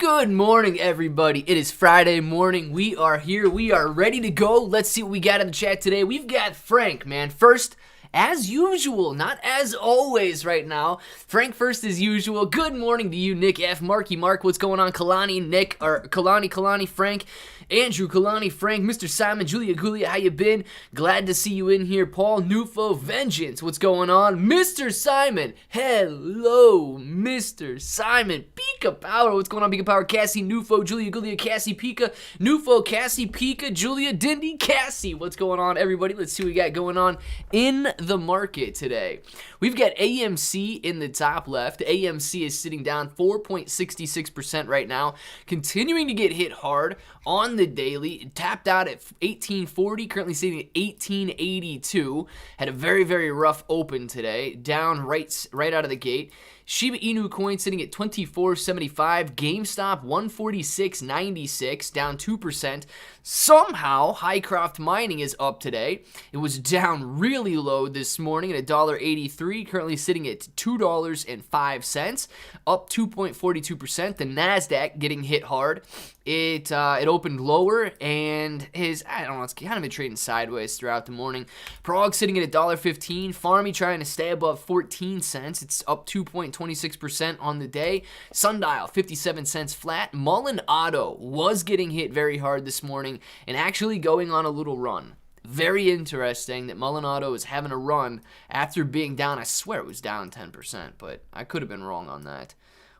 Good morning, everybody. It is Friday morning. We are here. We are ready to go. Let's see what we got in the chat today. We've got Frank, man. First, as usual, not as always right now. Frank first as usual. Good morning to you, Nick F. Marky Mark. What's going on? Kalani, Nick, or Kalani, Frank. Andrew, Kalani, Frank, Mr. Simon, Julia, how you been? Glad to see you in here. Paul, Nufo, Vengeance, what's going on? Mr. Simon, hello, Mr. Simon. Pika Power, what's going on? Pika Power, Cassie, Nufo, Julia, Cassie, Pika, Nufo, Cassie, Pika, Julia, Dindy, Cassie. What's going on, everybody? Let's see what we got going on in the market today. We've got AMC in the top left. AMC is sitting down 4.66% right now, continuing to get hit hard on the daily. It tapped out at 1840, currently sitting at 1882. Had a very, very rough open today, down right out of the gate. Shiba Inu coin sitting at 24.75. GameStop 146.96, down 2%. Somehow, Highcroft Mining is up today. It was down really low this morning at $1.83, currently sitting at $2.05, up 2.42%. The Nasdaq getting hit hard. It opened lower and it's kind of been trading sideways throughout the morning. Prague sitting at $1.15. Farmy trying to stay above 14 cents. It's up 2.26% on the day. Sundial 57 cents flat. Mullen Auto was getting hit very hard this morning and actually going on a little run. Very interesting that Mullen Auto is having a run after being down. I swear it was down 10%, but I could have been wrong on that.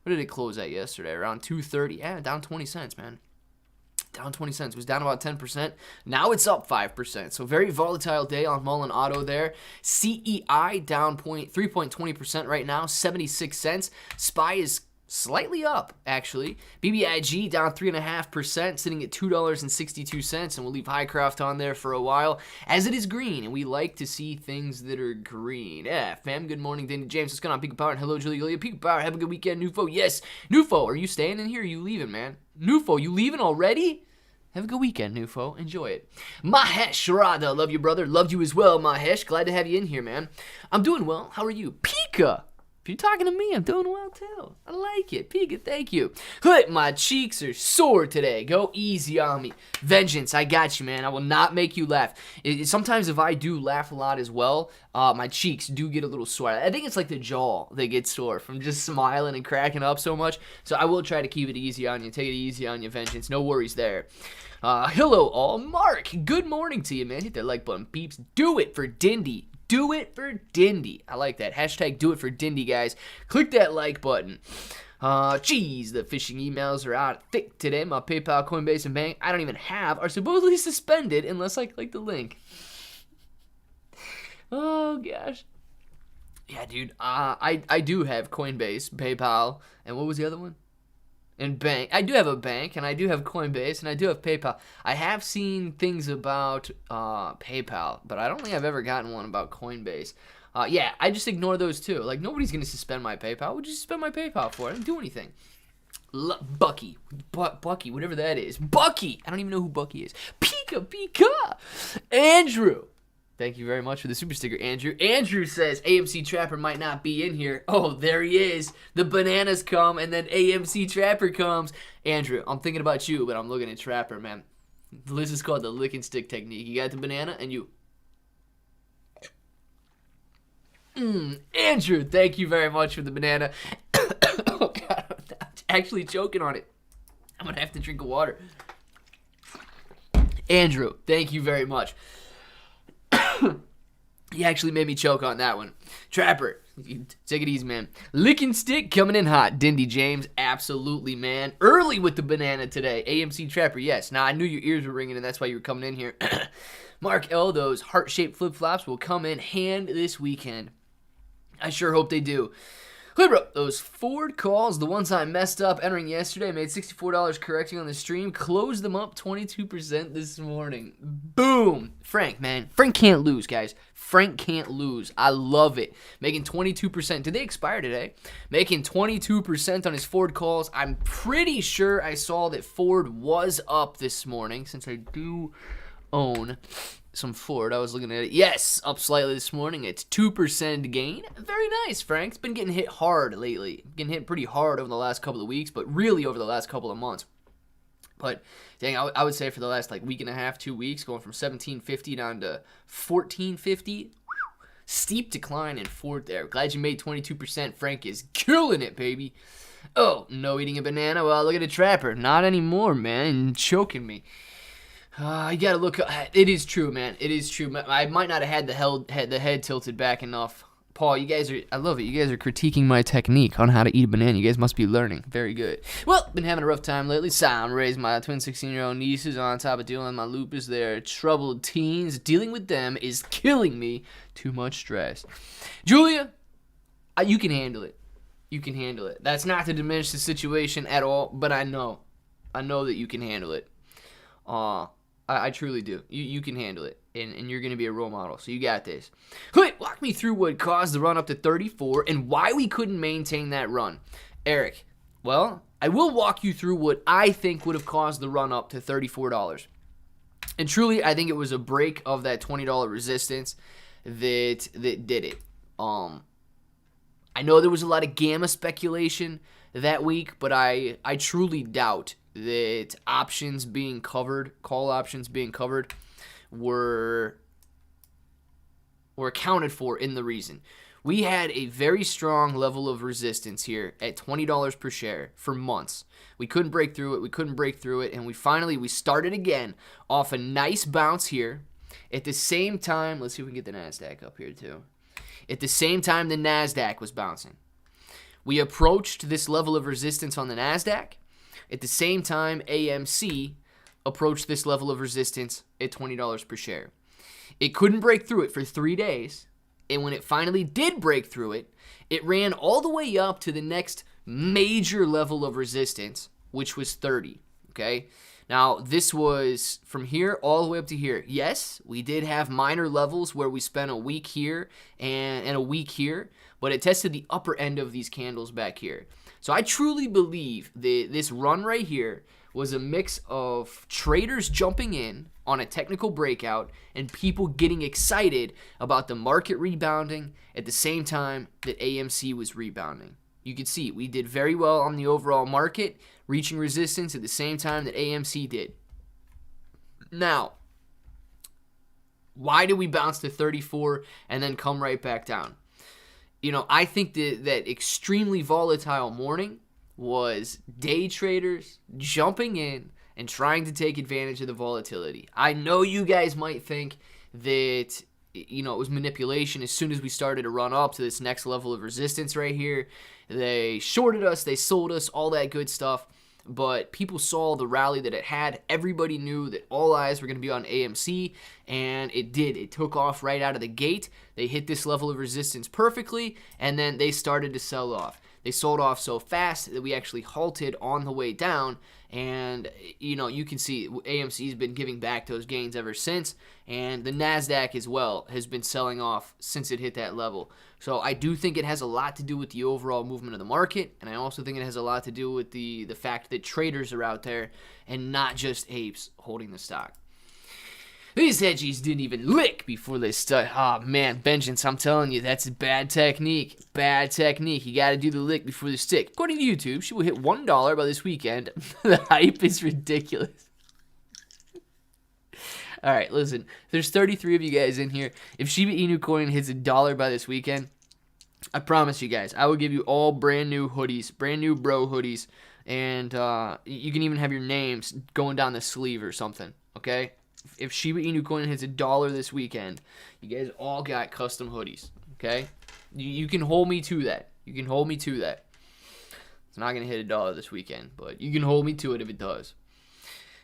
What did it close at yesterday? Around 230. Yeah, down 20 cents, man. Down 20 cents. It was down about 10%. Now it's up 5%. So very volatile day on Mullen Auto there. CEI down 3.20% right now, 76 cents. SPY is slightly up, actually. BBIG down 3.5%, sitting at $2.62, and we'll leave Highcroft on there for a while, as it is green, and we like to see things that are green. Yeah, fam, good morning, Danny James. What's going on? Pika Power, and hello, Julia. Pika Power, have a good weekend, Nufo. Yes, Nufo, are you staying in here? Or are you leaving, man? Nufo, you leaving already? Have a good weekend, Nufo. Enjoy it. Mahesh Radha, love you, brother. Loved you as well, Mahesh. Glad to have you in here, man. I'm doing well. How are you? Pika! If you're talking to me, I'm doing well too. I like it. Pika, thank you. My cheeks are sore today. Go easy on me. Vengeance, I got you, man. I will not make you laugh. Sometimes if I do laugh a lot as well, my cheeks do get a little sore. I think it's like the jaw that gets sore from just smiling and cracking up so much. So I will try to keep it easy on you. Take it easy on you, Vengeance. No worries there. Hello all. Mark, good morning to you, man. Hit that like button, peeps. Do it for Dindy. Do it for Dindy. I like that. Hashtag do it for Dindy, guys. Click that like button. Geez, the phishing emails are out thick today. My PayPal, Coinbase, and bank I don't even have are supposedly suspended unless I click the link. Oh, gosh. Yeah, dude. I do have Coinbase, PayPal, and what was the other one? And bank. I do have a bank, and I do have Coinbase, and I do have PayPal. I have seen things about PayPal, but I don't think I've ever gotten one about Coinbase. Yeah, I just ignore those too. Like, nobody's going to suspend my PayPal. What would you suspend my PayPal for? I didn't do anything. Bucky, whatever that is. Bucky! I don't even know who Bucky is. Pika! Andrew! Thank you very much for the super sticker, Andrew. Andrew says AMC Trapper might not be in here. Oh, there he is. The bananas come, and then AMC Trapper comes. Andrew, I'm thinking about you, but I'm looking at Trapper, man. This is called the lick and stick technique. You got the banana, and you... Andrew, thank you very much for the banana. Oh, God, I'm actually choking on it. I'm going to have to drink water. Andrew, thank you very much. He actually made me choke on that one. Trapper, take it easy, man. Lick and stick coming in hot. Dindy James, absolutely, man. Early with the banana today. AMC Trapper, yes. Now, I knew your ears were ringing, and that's why you were coming in here. Mark L, those heart-shaped flip-flops will come in hand this weekend. I sure hope they do. Libra, those Ford calls, the ones I messed up entering yesterday, made $64 correcting on the stream, closed them up 22% this morning. Boom! Frank, man. Frank can't lose, guys. Frank can't lose. I love it. Making 22%. Did they expire today? Making 22% on his Ford calls. I'm pretty sure I saw that Ford was up this morning, since I do own some Ford. I was looking at it. Yes, up slightly this morning. It's 2% gain. Very nice, Frank. It's been getting hit hard lately. Getting hit pretty hard over the last couple of weeks, but really over the last couple of months. But dang, I would say for the last like week and a half, 2 weeks, going from 1750 down to 1450. Steep decline in Ford there. Glad you made 22%. Frank is killing it, baby. Oh, no eating a banana? Well, look at the trapper. Not anymore, man. Choking me. You gotta look. It is true, man. It is true. I might not have had the head tilted back enough. Paul, you guys are, I love it. You guys are critiquing my technique on how to eat a banana. You guys must be learning. Very good. Well, been having a rough time lately. Sound raised my twin 16-year-old nieces on top of dealing with my lupus. They're troubled teens. Dealing with them is killing me. Too much stress. Julia, you can handle it. You can handle it. That's not to diminish the situation at all, but I know that you can handle it. I truly do. You can handle it, and you're going to be a role model, so you got this. Wait, walk me through what caused the run up to 34 and why we couldn't maintain that run. Eric, well, I will walk you through what I think would have caused the run up to $34. And truly, I think it was a break of that $20 resistance that did it. I know there was a lot of gamma speculation that week, but I truly doubt that options being covered, call options being covered, were accounted for in the reason. We had a very strong level of resistance here at $20 per share for months. We couldn't break through it, and we started again off a nice bounce here. At the same time, let's see if we can get the NASDAQ up here too. At the same time the NASDAQ was bouncing. We approached this level of resistance on the NASDAQ. At the same time, AMC approached this level of resistance at $20 per share. It couldn't break through it for 3 days, and when it finally did break through it, it ran all the way up to the next major level of resistance, which was 30, okay? Now, this was from here all the way up to here. Yes, we did have minor levels where we spent a week here and a week here, but it tested the upper end of these candles back here. So I truly believe that this run right here was a mix of traders jumping in on a technical breakout and people getting excited about the market rebounding at the same time that AMC was rebounding. You can see we did very well on the overall market, reaching resistance at the same time that AMC did. Now, why did we bounce to 34 and then come right back down? You know, I think that extremely volatile morning was day traders jumping in and trying to take advantage of the volatility. I know you guys might think that, you know, it was manipulation as soon as we started to run up to this next level of resistance right here. They shorted us, they sold us, all that good stuff. But people saw the rally that it had. Everybody knew that all eyes were going to be on AMC, and it did. It took off right out of the gate. They hit this level of resistance perfectly, and then they started to sell off. They sold off so fast that we actually halted on the way down, and, you know, you can see AMC's been giving back those gains ever since, and the NASDAQ as well has been selling off since it hit that level. So I do think it has a lot to do with the overall movement of the market, and I also think it has a lot to do with the fact that traders are out there and not just apes holding the stock. These hedgies didn't even lick before they started. Oh, man, vengeance, I'm telling you, that's bad technique. Bad technique. You got to do the lick before the stick. According to YouTube, she will hit $1 by this weekend. The hype is ridiculous. All right, listen, there's 33 of you guys in here. If Shiba Inu coin hits $1 by this weekend, I promise you guys, I will give you all brand new hoodies, brand new bro hoodies, and you can even have your names going down the sleeve or something, okay? If Shiba Inu coin hits $1 this weekend, you guys all got custom hoodies, okay? You can hold me to that. You can hold me to that. It's not going to hit $1 this weekend, but you can hold me to it if it does.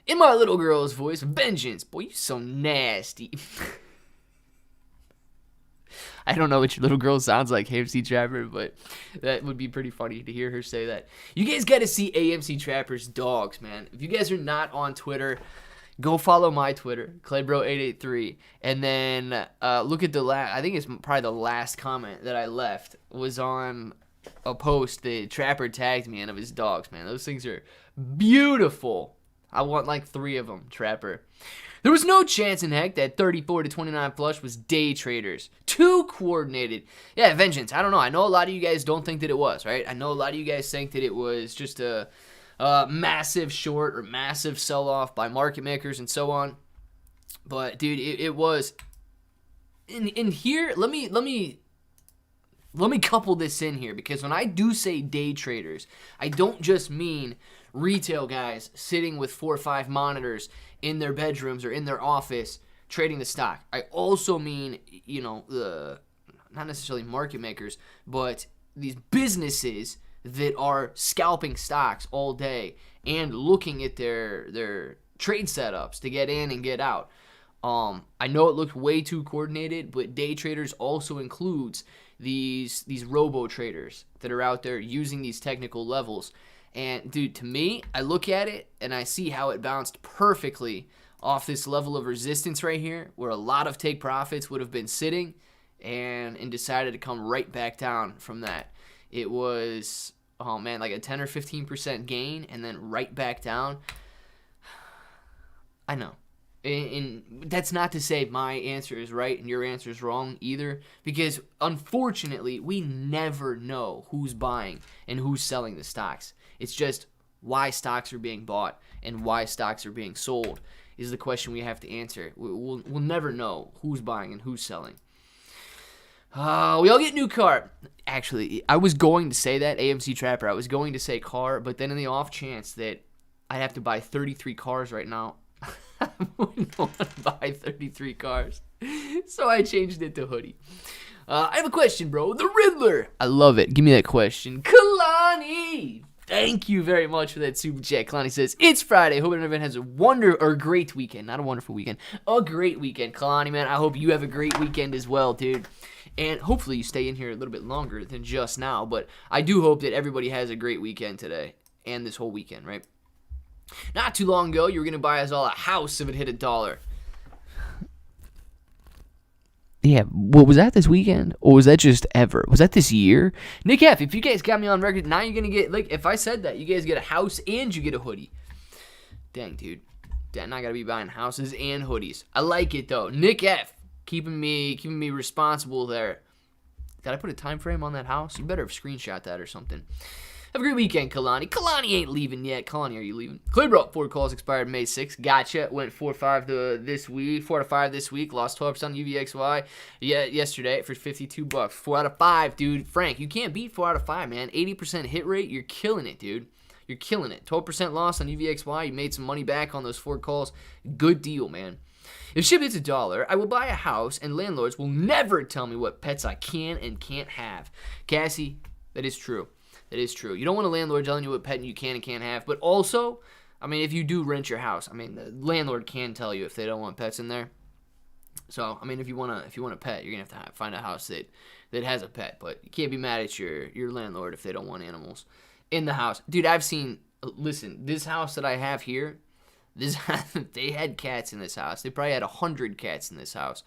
In my little girl's voice, vengeance. Boy, you so nasty. I don't know what your little girl sounds like, AMC Trapper, but that would be pretty funny to hear her say that. You guys got to see AMC Trapper's dogs, man. If you guys are not on Twitter, go follow my Twitter, Claybro883, and then look at the last, I think it's probably the last comment that I left was on a post that Trapper tagged me in of his dogs, man. Those things are beautiful. I want like 3 of them, Trapper. There was no chance in heck that 34 to 29 flush was day traders. Too coordinated. Yeah, vengeance. I don't know. I know a lot of you guys don't think that it was, right? I know a lot of you guys think that it was just a massive short or massive sell-off by market makers and so on. But dude, it was. In here, let me couple this in here, because when I do say day traders, I don't just mean retail guys sitting with 4 or 5 monitors in their bedrooms or in their office trading the stock. I also mean, not necessarily market makers, but these businesses that are scalping stocks all day and looking at their trade setups to get in and get out. I know it looked way too coordinated, but day traders also includes these robo traders that are out there using these technical levels. And dude, to me, I look at it and I see how it bounced perfectly off this level of resistance right here, where a lot of take profits would have been sitting, and decided to come right back down from that. It was, like a 10 or 15% gain and then right back down. I know. And that's not to say my answer is right and your answer is wrong either, because unfortunately we never know who's buying and who's selling the stocks. It's just why stocks are being bought and why stocks are being sold is the question we have to answer. We'll never know who's buying and who's selling. We all get new car. Actually, I was going to say that, AMC Trapper. I was going to say car, but then in the off chance that I'd have to buy 33 cars right now, I wouldn't want to buy 33 cars. So I changed it to hoodie. I have a question, bro. The Riddler. I love it. Give me that question. Kalani. Thank you very much for that super chat. Kalani says, it's Friday. Hope everyone has a great weekend. Not a wonderful weekend. A great weekend. Kalani, man, I hope you have a great weekend as well, dude. And hopefully you stay in here a little bit longer than just now. But I do hope that everybody has a great weekend today and this whole weekend, right? Not too long ago, you were going to buy us all a house if it hit $1. Yeah, what was that this weekend? Or was that just ever? Was that this year? Nick F., if you guys got me on record, now you're going to get, like, if I said that, you guys get a house and you get a hoodie. Dang, dude. Dang, I got to be buying houses and hoodies. I like it, though. Nick F., keeping me responsible there. Did I put a time frame on that house? You better have screenshot that or something. Have a great weekend, Kalani. Kalani ain't leaving yet. Kalani, are you leaving? Clay bro, 4 calls expired May 6th. Gotcha. Went 4-5 this week. 4 out of 5 this week. Lost 12% on UVXY yesterday for $52. 4 out of 5, dude. Frank, you can't beat 4 out of 5, man. 80% hit rate. You're killing it, dude. You're killing it. 12% loss on UVXY. You made some money back on those 4 calls. Good deal, man. If Shib hits $1, I will buy a house, and landlords will never tell me what pets I can and can't have. Cassie, that is true. That is true. You don't want a landlord telling you what pet you can and can't have. But also, I mean, if you do rent your house, I mean, the landlord can tell you if they don't want pets in there. So, I mean, if you want a pet, you're going to have to find a house that has a pet. But you can't be mad at your landlord if they don't want animals in the house. Dude, listen, this house that I have here, they had cats in this house. They probably had 100 cats in this house.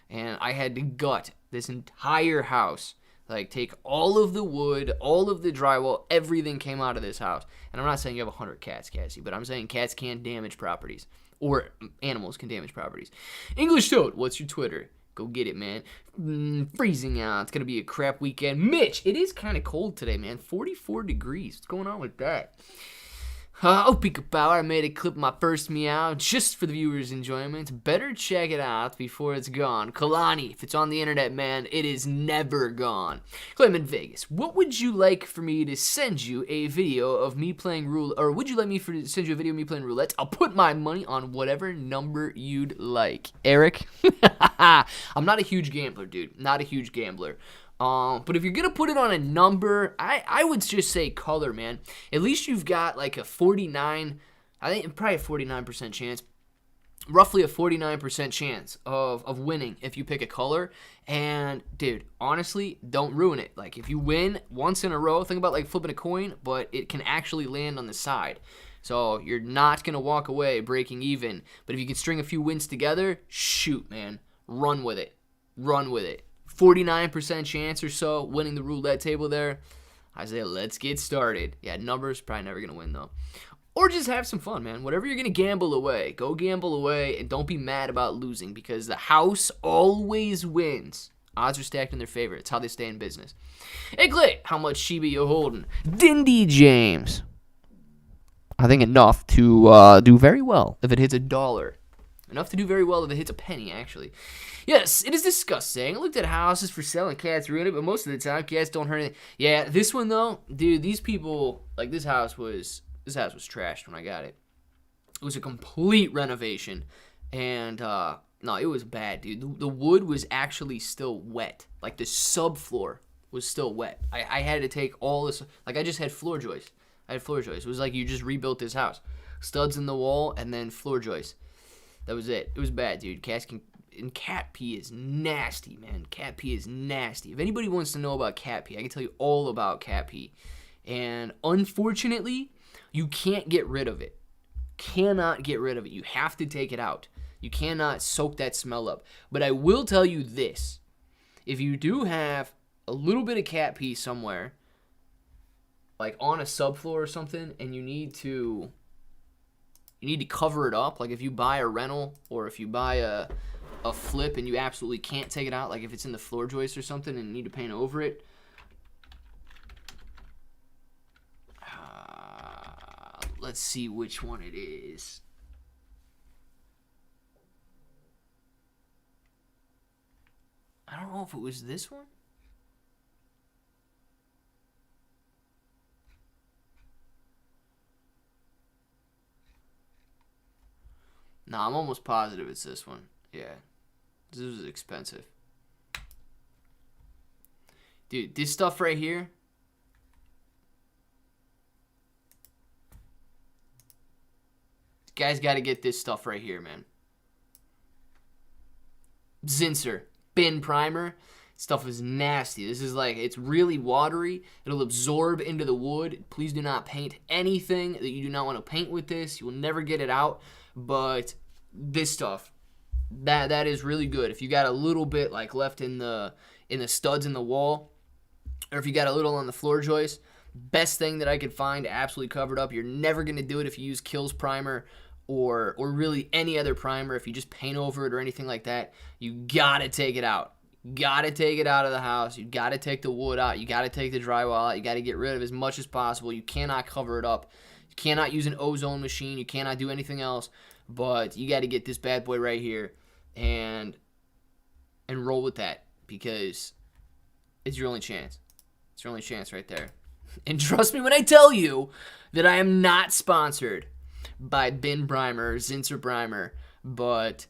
And I had to gut this entire house. Like, take all of the wood, all of the drywall, everything came out of this house. And I'm not saying you have 100 cats, Cassie, but I'm saying cats can damage properties. Or animals can damage properties. English Toad, what's your Twitter? Go get it, man. Freezing out. It's going to be a crap weekend. Mitch, it is kind of cold today, man. 44 degrees. What's going on with that? Pika Power, I made a clip of my first meow just for the viewers' enjoyment. Better check it out before it's gone. Kalani, if it's on the internet, man, it is never gone. Claim in Vegas, what would you like for me to send you a video of me playing roulette? Or would you like me to send you a video of me playing roulette? I'll put my money on whatever number you'd like. Eric? I'm not a huge gambler, dude. Not a huge gambler. But if you're going to put it on a number, I would just say color, man. At least you've got like a 49, I think probably a 49% chance, roughly a 49% chance of winning if you pick a color. And dude, honestly, don't ruin it. Like if you win once in a row, think about like flipping a coin, but it can actually land on the side. So you're not going to walk away breaking even. But if you can string a few wins together, shoot, man, run with it. Run with it. 49% chance or so winning the roulette table there. I say let's get started. Yeah, numbers probably never going to win though. or just have some fun, man. Whatever you're going to gamble away, go gamble away, and don't be mad about losing, because the house always wins. Odds are stacked in their favor. It's how they stay in business. Hey, Clay, how much Shiba you holding? Dindy James. I think enough to do very well if it hits $1. Enough to do very well if it hits a penny, actually. Yes, it is disgusting. I looked at houses for sale and cats ruin it, but most of the time, cats don't hurt anything. Yeah, this one, though, dude, these people, like, this house was trashed when I got it. It was a complete renovation, and, no, it was bad, dude. The wood was actually still wet. Like, the subfloor was still wet. I had to take all this, like, I just had floor joists. It was like you just rebuilt this house. Studs in the wall and then floor joists. That was it. It was bad, dude. And cat pee is nasty, man. Cat pee is nasty. If anybody wants to know about cat pee, I can tell you all about cat pee. And unfortunately, you can't get rid of it. Cannot get rid of it. You have to take it out. You cannot soak that smell up. But I will tell you this. If you do have a little bit of cat pee somewhere, like on a subfloor or something, and you need to cover it up, like if you buy a rental or if you buy a flip and you absolutely can't take it out, like if it's in the floor joist or something and you need to paint over it, let's see which one it is. I don't know if it was this one. No, I'm almost positive it's this one. Yeah. This was expensive. Dude, this stuff right here. You guys got to get this stuff right here, man. Zinsser bin primer. Stuff is nasty. This is like, it's really watery. It'll absorb into the wood. Please do not paint anything that you do not want to paint with this. You will never get it out. But this stuff, that is really good. If you got a little bit like left in the studs in the wall, or if you got a little on the floor joist, best thing that I could find absolutely covered up. You're never going to do it if you use Kills primer or really any other primer. If you just paint over it or anything like that, you got to take it out. Got to take it out of the house. You got to take the wood out. You got to take the drywall out. You got to get rid of as much as possible. You cannot cover it up. You cannot use an ozone machine. You cannot do anything else. But you got to get this bad boy right here and roll with that, because it's your only chance. It's your only chance right there. And trust me when I tell you that I am not sponsored by Bin Primer or Zinsser Primer, but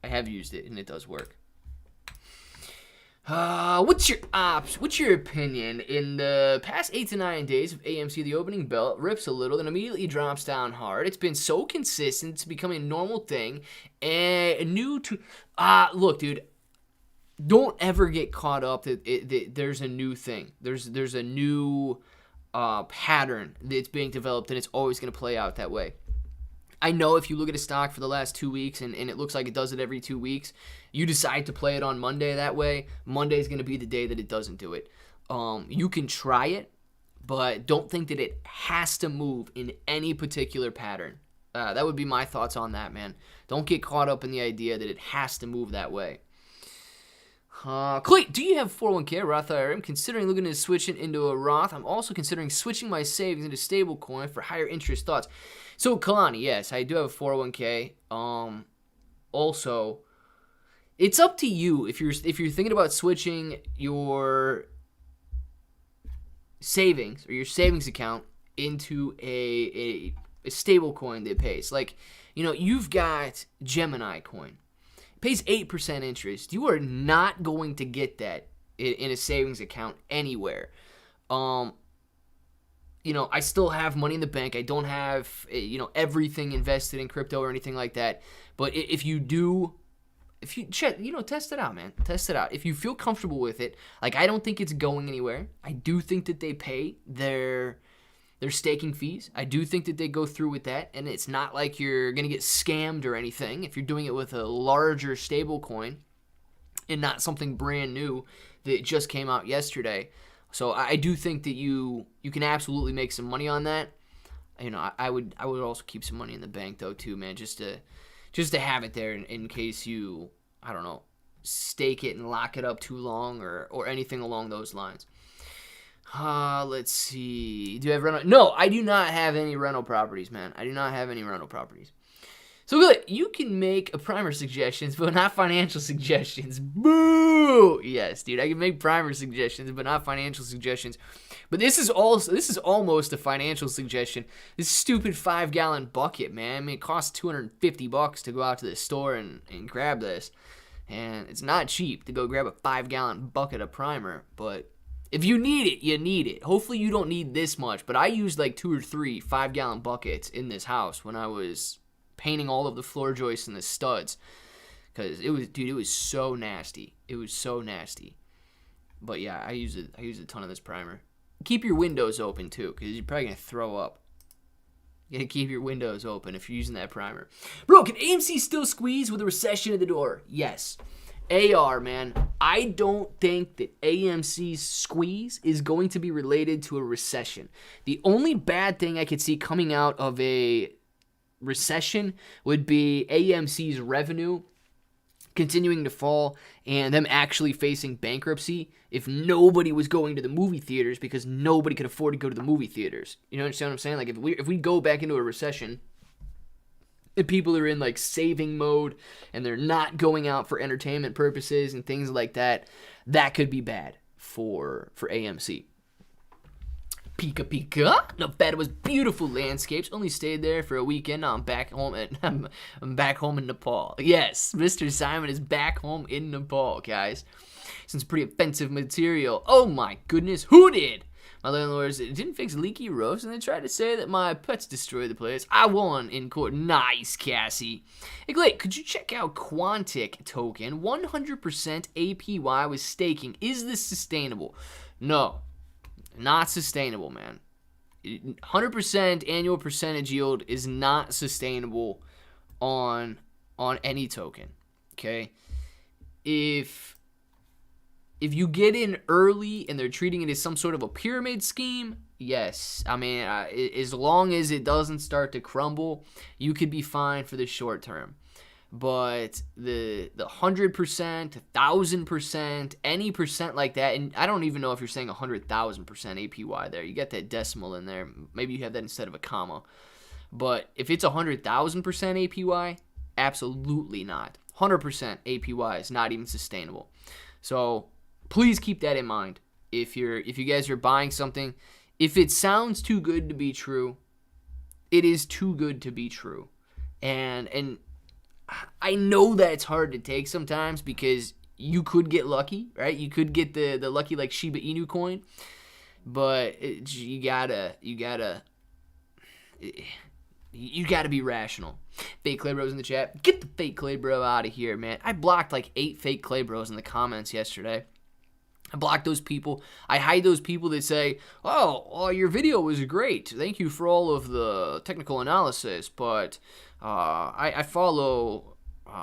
I have used it and it does work. What's your opinion? In the past 8 to 9 days of AMC, the opening bell rips a little, then immediately drops down hard. It's been so consistent, it's becoming a normal thing. And look, dude, don't ever get caught up that there's a new thing. There's a new pattern that's being developed, and it's always going to play out that way. I know if you look at a stock for the last 2 weeks and it looks like it does it every 2 weeks, you decide to play it on Monday that way, Monday is going to be the day that it doesn't do it. You can try it, but don't think that it has to move in any particular pattern. That would be my thoughts on that, man. Don't get caught up in the idea that it has to move that way. Clay, do you have 401k or Roth IRA? I'm considering looking to switch it into a Roth. I'm also considering switching my savings into stablecoin for higher interest thoughts. So, Kalani, yes, I do have a 401k. Also, it's up to you if you're thinking about switching your savings or your savings account into a stable coin that pays. Like, you've got Gemini coin. It pays 8% interest. You are not going to get that in a savings account anywhere. I still have money in the bank. I don't have, everything invested in crypto or anything like that. But if you do, test it out, man. Test it out. If you feel comfortable with it, like, I don't think it's going anywhere. I do think that they pay their staking fees. I do think that they go through with that, and it's not like you're going to get scammed or anything if you're doing it with a larger stable coin and not something brand new that just came out yesterday. So I do think that you can absolutely make some money on that. I would also keep some money in the bank though too, man, just to have it there in case you, I don't know, stake it and lock it up too long or anything along those lines. Let's see. Do you have rental? No, I do not have any rental properties, man. I do not have any rental properties. So good. You can make a primer suggestions, but not financial suggestions. Boo! Yes, dude. I can make primer suggestions, but not financial suggestions. But this is almost a financial suggestion. This stupid 5-gallon bucket, man. I mean, it costs $250 to go out to the store and grab this. And it's not cheap to go grab a 5-gallon bucket of primer, but if you need it, you need it. Hopefully you don't need this much, but I used like 2 or 3 5-gallon buckets in this house when I was painting all of the floor joists and the studs, because it was so nasty. It was so nasty. But yeah, I use a ton of this primer. Keep your windows open too, because you're probably gonna throw up. You gotta keep your windows open if you're using that primer. Bro, can AMC still squeeze with a recession at the door? Yes. AR, man, I don't think that AMC's squeeze is going to be related to a recession. The only bad thing I could see coming out of a recession would be AMC's revenue continuing to fall and them actually facing bankruptcy if nobody was going to the movie theaters because nobody could afford to go to the movie theaters. You know what I'm saying? Like if we go back into a recession and people are in like saving mode and they're not going out for entertainment purposes and things like that, that could be bad for AMC. Pika Pika. Nevada beautiful landscapes. Only stayed there for a weekend. Now I'm back home I'm back home in Nepal. Yes, Mr. Simon is back home in Nepal, guys. Some pretty offensive material. Oh my goodness, who did? My landlords didn't fix leaky roofs, and they tried to say that my pets destroyed the place. I won in court. Nice, Cassie. Hey, Glade, could you check out Quantic token? 100% APY with staking. Is this sustainable? No, not sustainable, man. 100% annual percentage yield is not sustainable on any token. Okay, if you get in early and they're treating it as some sort of a pyramid scheme, yes. I mean, as long as it doesn't start to crumble, you could be fine for the short term. But the 100%, 1,000%, any percent like that, and I don't even know if you're saying 100,000% APY there. You got that decimal in there. Maybe you have that instead of a comma. But if it's 100,000% APY, absolutely not. 100% APY is not even sustainable. So please keep that in mind. If you guys are buying something, if it sounds too good to be true, it is too good to be true. And I know that it's hard to take sometimes because you could get lucky, right? You could get the lucky like Shiba Inu coin, but you gotta be rational. Fake Clay Bros in the chat. Get the fake Clay Bro out of here, man. I blocked like 8 fake Clay Bros in the comments yesterday. I block those people. I hide those people that say, oh, your video was great. Thank you for all of the technical analysis, but I follow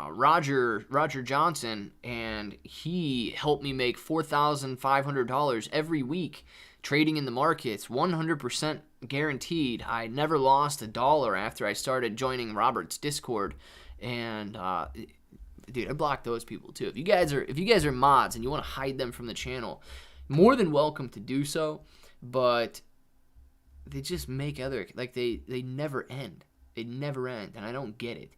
Roger Johnson, and he helped me make $4,500 every week trading in the markets, 100% guaranteed. I never lost $1 after I started joining Robert's Discord, and dude, I block those people too. If you guys are mods and you want to hide them from the channel, more than welcome to do so. But they just make they never end. They never end, and I don't get it.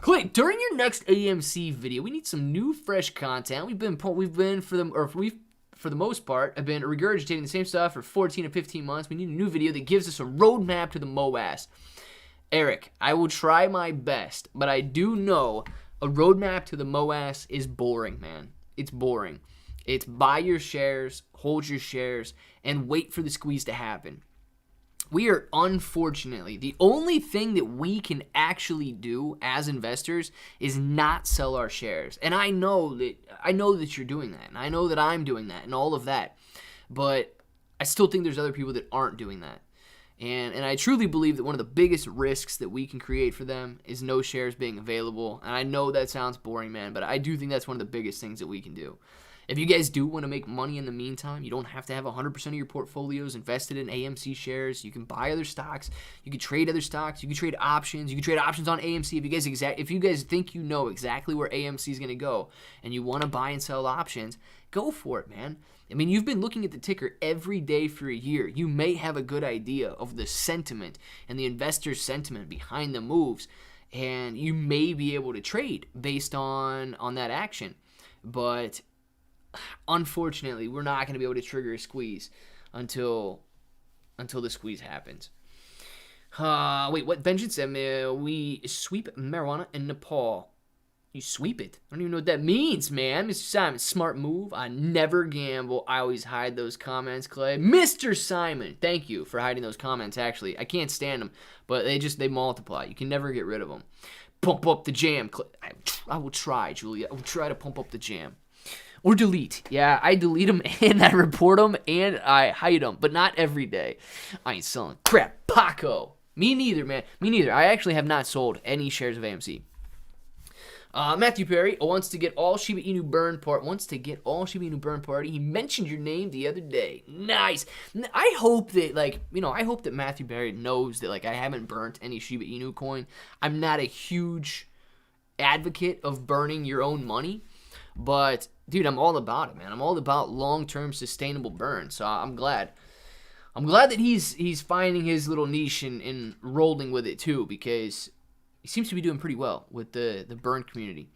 Clay, during your next AMC video, we need some new, fresh content. For the most part, I've been regurgitating the same stuff for 14 to 15 months. We need a new video that gives us a roadmap to the MOAS. Eric, I will try my best, but I do know a roadmap to the MOAS is boring, man. It's boring. It's buy your shares, hold your shares, and wait for the squeeze to happen. We are, unfortunately, the only thing that we can actually do as investors is not sell our shares. And I know that you're doing that, and I know that I'm doing that, and all of that. But I still think there's other people that aren't doing that. And I truly believe that one of the biggest risks that we can create for them is no shares being available. And I know that sounds boring, man, but I do think that's one of the biggest things that we can do. If you guys do want to make money in the meantime, you don't have to have 100% of your portfolios invested in AMC shares. You can buy other stocks. You can trade other stocks. You can trade options. You can trade options on AMC. If you guys think you know exactly where AMC is going to go and you want to buy and sell options, go for it, man. I mean, you've been looking at the ticker every day for a year. You may have a good idea of the sentiment and the investor sentiment behind the moves, and you may be able to trade based on that action. But unfortunately, we're not going to be able to trigger a squeeze until the squeeze happens. Wait, what? Vengeance said, we sweep marijuana in Nepal. You sweep it? I don't even know what that means, man. Mr. Simon, smart move. I never gamble. I always hide those comments, Clay. Mr. Simon, thank you for hiding those comments, actually. I can't stand them, but they multiply. You can never get rid of them. Pump up the jam. I will try, Julia. I will try to pump up the jam. Or delete. Yeah, I delete them and I report them and I hide them, but not every day. I ain't selling crap. Paco. Me neither, man. Me neither. I actually have not sold any shares of AMC. Matthew Perry wants to get all Shiba Inu burn party. He mentioned your name the other day. Nice. I hope that Matthew Perry knows that I haven't burnt any Shiba Inu coin. I'm not a huge advocate of burning your own money, but dude, I'm all about it, man. I'm all about long-term sustainable burn. So I'm glad that he's finding his little niche and rolling with it too, because he seems to be doing pretty well with the burn community.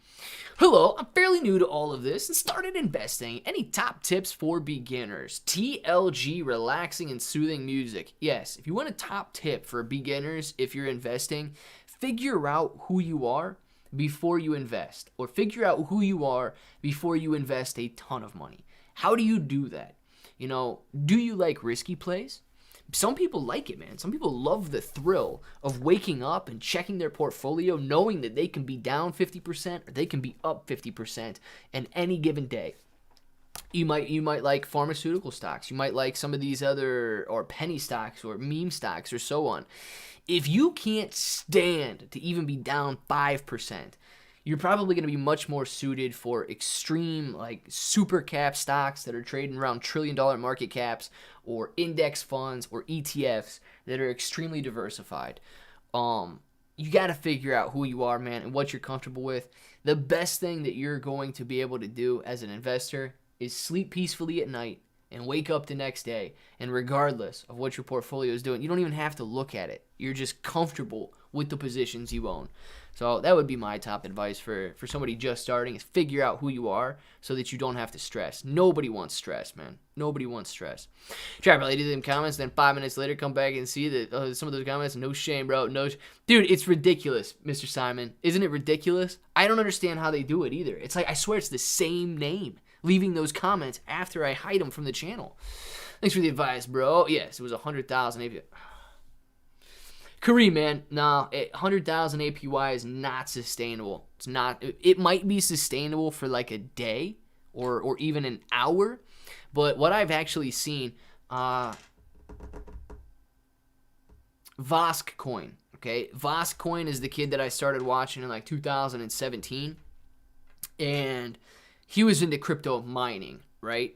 Hello, I'm fairly new to all of this and started investing. Any top tips for beginners? TLG, relaxing and soothing music. Yes, if you want a top tip for beginners, if you're investing, figure out who you are before you invest, or figure out who you are before you invest a ton of money. How do you do that? Do you like risky plays? Some people like it, man. Some people love the thrill of waking up and checking their portfolio, knowing that they can be down 50% or they can be up 50% in any given day. You might like pharmaceutical stocks. You might like some of these other, or penny stocks or meme stocks or so on. If you can't stand to even be down 5%, you're probably going to be much more suited for extreme, super cap stocks that are trading around $1 trillion market caps, or index funds or ETFs that are extremely diversified. You got to figure out who you are, man, and what you're comfortable with. The best thing that you're going to be able to do as an investor is sleep peacefully at night and wake up the next day. And regardless of what your portfolio is doing, you don't even have to look at it. You're just comfortable with the positions you own. So that would be my top advice for somebody just starting, is figure out who you are so that you don't have to stress. Nobody wants stress, man. Nobody wants stress. Try probably do them comments, then 5 minutes later come back and see that some of those comments, no shame, bro. Dude, it's ridiculous, Mr. Simon. Isn't it ridiculous? I don't understand how they do it either. It's I swear it's the same name, leaving those comments after I hide them from the channel. Thanks for the advice, bro. Yes, it was 100,000 APY. Kareem, man, nah, 100,000 APY is not sustainable. It's not. It might be sustainable for a day or even an hour, but what I've actually seen, Vosk Coin, okay? Vosk Coin is the kid that I started watching in 2017, and he was into crypto mining, right?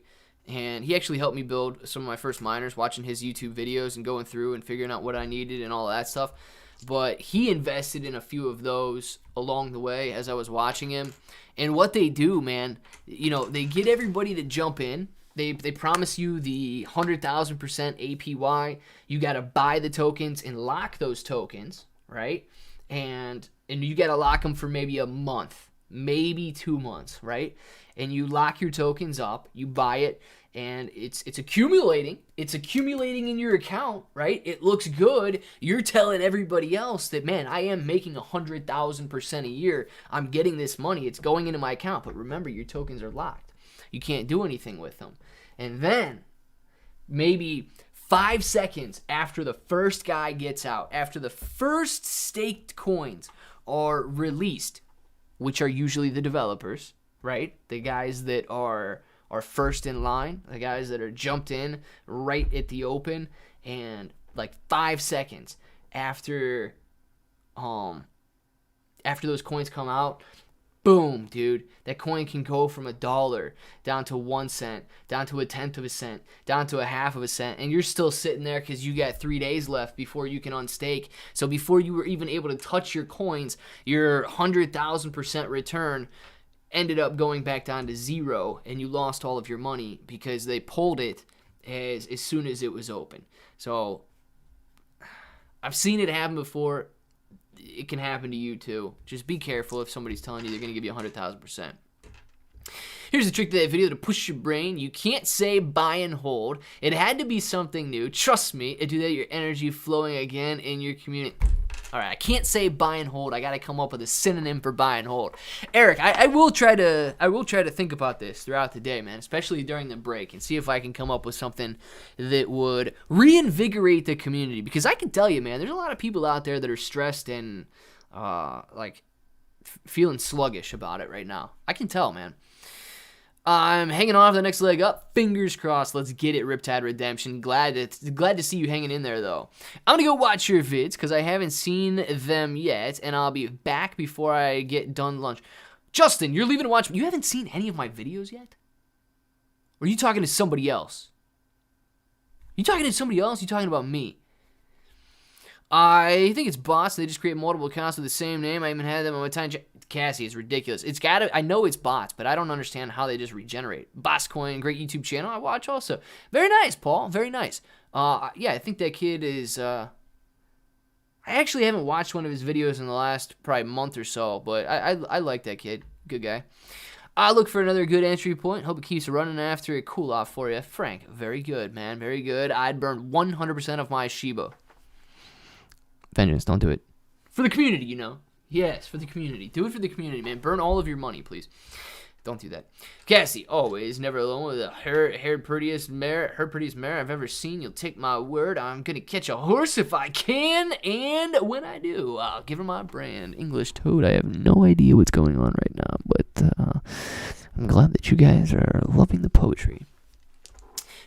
And he actually helped me build some of my first miners, watching his YouTube videos and going through and figuring out what I needed and all that stuff. But he invested in a few of those along the way as I was watching him. And what they do, man, they get everybody to jump in. They promise you the 100,000% APY. You got to buy the tokens and lock those tokens, right? And you got to lock them for maybe a month, maybe 2 months, right? And you lock your tokens up, you buy it, and it's accumulating. It's accumulating in your account, right? It looks good. You're telling everybody else that, man, I am making 100,000% a year. I'm getting this money. It's going into my account. But remember, your tokens are locked. You can't do anything with them. And then maybe 5 seconds after the first guy gets out, after the first staked coins are released, which are usually the developers, right? The guys that are first in line, the guys that are jumped in right at the open, and 5 seconds after those coins come out, Boom, dude. That coin can go from $1 down to 1 cent, down to 1/10 of a cent, down to 1/2 of a cent, and you're still sitting there because you got 3 days left before you can unstake. So before you were even able to touch your coins, your 100,000% return ended up going back down to zero, and you lost all of your money because they pulled it as soon as it was open. So I've seen it happen before. It can happen to you too. Just be careful if somebody's telling you they're going to give you 100,000%. Here's the trick to that video to push your brain. You can't say buy and hold. It had to be something new. Trust me, it do that your energy flowing again in your community. All right, I can't say buy and hold. I got to come up with a synonym for buy and hold. Eric, I will try to think about this throughout the day, man, especially during the break, and see if I can come up with something that would reinvigorate the community. Because I can tell you, man, there's a lot of people out there that are stressed and feeling sluggish about it right now. I can tell, man. I'm hanging on for the next leg up. Fingers crossed. Let's get it, Riptide Redemption. Glad to see you hanging in there, though. I'm going to go watch your vids because I haven't seen them yet, and I'll be back before I get done lunch. Justin, you're leaving to watch. You haven't seen any of my videos yet? Or are you talking to somebody else? You talking to somebody else? You talking about me? I think it's bots. They just create multiple accounts with the same name. I even had them on my time. Cassie, it's ridiculous. It's gotta. I know it's bots, but I don't understand how they just regenerate. Bosscoin, great YouTube channel I watch also. Very nice, Paul. Very nice. Yeah, I think that kid is. I actually haven't watched one of his videos in the last probably month or so, but I like that kid. Good guy. I look for another good entry point. Hope it keeps running after a cool off for you, Frank. Very good, man. Very good. I'd burn 100% of my Shiba. Vengeance, don't do it. For the community, you know. Yes, for the community. Do it for the community, man. Burn all of your money, please. Don't do that. Cassie, always, never alone with her prettiest mare I've ever seen. You'll take my word. I'm going to catch a horse if I can, and when I do, I'll give her my brand. English Toad, I have no idea what's going on right now, but I'm glad that you guys are loving the poetry.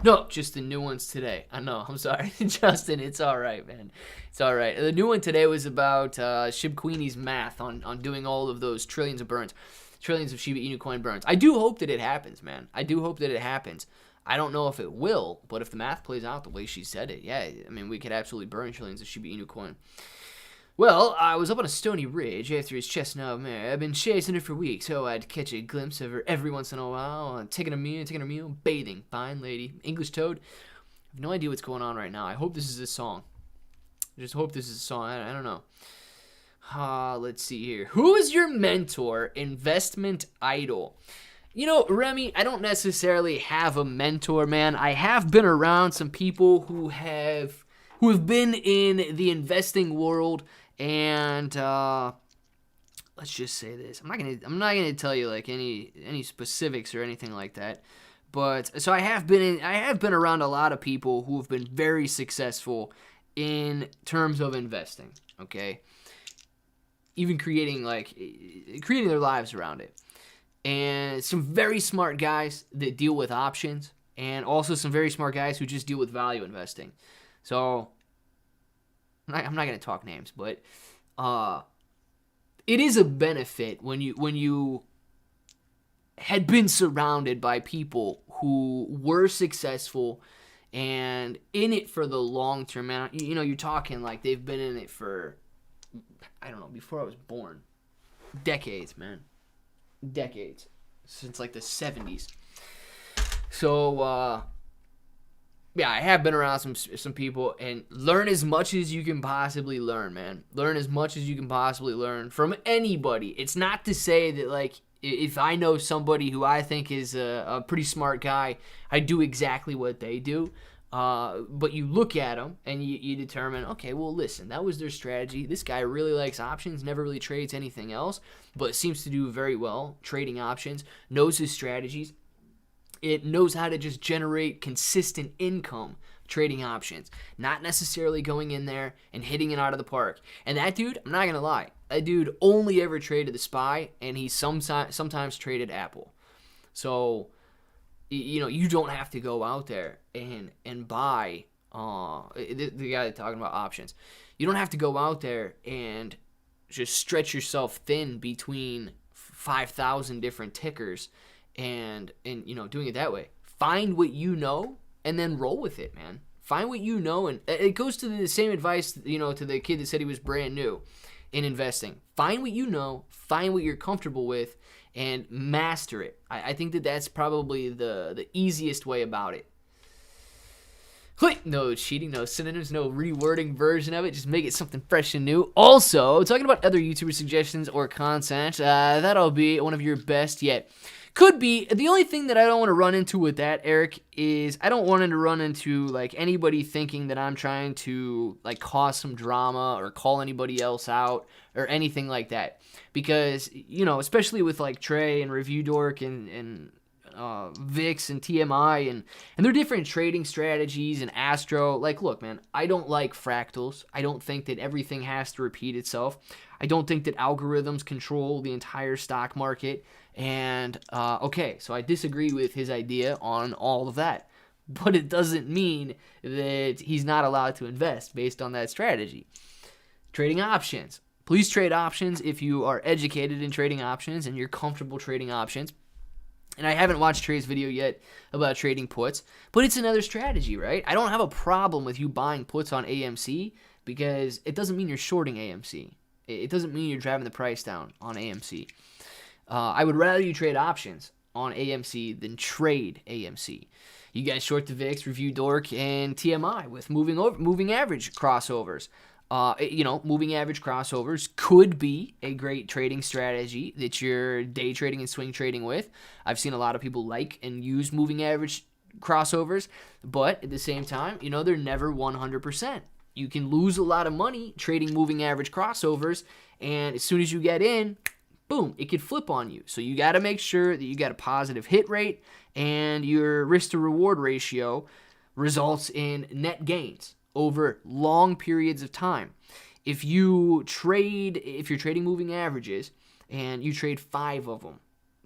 No, just the new ones today. I know. I'm sorry, Justin. It's all right, man. It's all right. The new one today was about Shib Queenie's math on doing all of those trillions of burns, trillions of Shiba Inu coin burns. I do hope that it happens, man. I do hope that it happens. I don't know if it will, but if the math plays out the way she said it, yeah, I mean, we could absolutely burn trillions of Shiba Inu coin. Well, I was up on a stony ridge after his chestnut mare. I've been chasing her for weeks, so I'd catch a glimpse of her every once in a while, taking her meal, bathing. Fine lady. English Toad. I have no idea what's going on right now. I hope this is a song. I just hope this is a song. I don't know. Let's see here. Who is your mentor, investment idol? You know, Remy, I don't necessarily have a mentor, man. I have been around some people who have been in the investing world. And let's just say this: I'm not gonna tell you like any specifics or anything like that. But so I have been around a lot of people who have been very successful in terms of investing. Okay, even creating their lives around it, and some very smart guys that deal with options, and also some very smart guys who just deal with value investing. So I'm not going to talk names, but it is a benefit when you had been surrounded by people who were successful and in it for the long term, man. You know, you're talking like they've been in it for, I don't know, before I was born. Decades, man. Decades. Since like the 70s. So, yeah, I have been around some people, and learn as much as you can possibly learn, man. Learn as much as you can possibly learn from anybody. It's not to say that, like, if I know somebody who I think is a pretty smart guy, I do exactly what they do. But you look at them, and you determine, okay, well, listen, that was their strategy. This guy really likes options, never really trades anything else, but seems to do very well trading options, knows his strategies. It knows how to just generate consistent income trading options, not necessarily going in there and hitting it out of the park. And that dude, I'm not going to lie, that dude only ever traded the SPY, and he sometimes traded Apple. So, you know, you don't have to go out there and buy, the guy that's talking about options. You don't have to go out there and just stretch yourself thin between 5,000 different tickers and doing it that way. Find what you know and then roll with it, man. Find what you know, and it goes to the same advice, to the kid that said he was brand new in investing. Find what you know, find what you're comfortable with, and master it. I think that's probably the easiest way about it. No cheating, no synonyms, no rewording version of it. Just make it something fresh and new. Also, talking about other YouTuber suggestions or content, that'll be one of your best yet. Could be. The only thing that I don't want to run into with that, Eric, is I don't want to run into like anybody thinking that I'm trying to like cause some drama or call anybody else out or anything like that. Because, especially with like Trey and Review Dork and VIX and TMI and their different trading strategies and Astro. Like, look, man, I don't like fractals. I don't think that everything has to repeat itself. I don't think that algorithms control the entire stock market. And, so I disagree with his idea on all of that. But it doesn't mean that he's not allowed to invest based on that strategy. Trading options. Please trade options if you are educated in trading options and you're comfortable trading options. And I haven't watched Trey's video yet about trading puts, but it's another strategy, right? I don't have a problem with you buying puts on AMC because it doesn't mean you're shorting AMC. It doesn't mean you're driving the price down on AMC. I would rather you trade options on AMC than trade AMC. You guys short the VIX, Review Dork, and TMI with moving average crossovers. Moving average crossovers could be a great trading strategy that you're day trading and swing trading with. I've seen a lot of people like and use moving average crossovers, but at the same time, they're never 100%. You can lose a lot of money trading moving average crossovers, and as soon as you get in, boom, it could flip on you. So you got to make sure that you got a positive hit rate and your risk to reward ratio results in net gains over long periods of time. If you're trading moving averages and you trade 5 of them,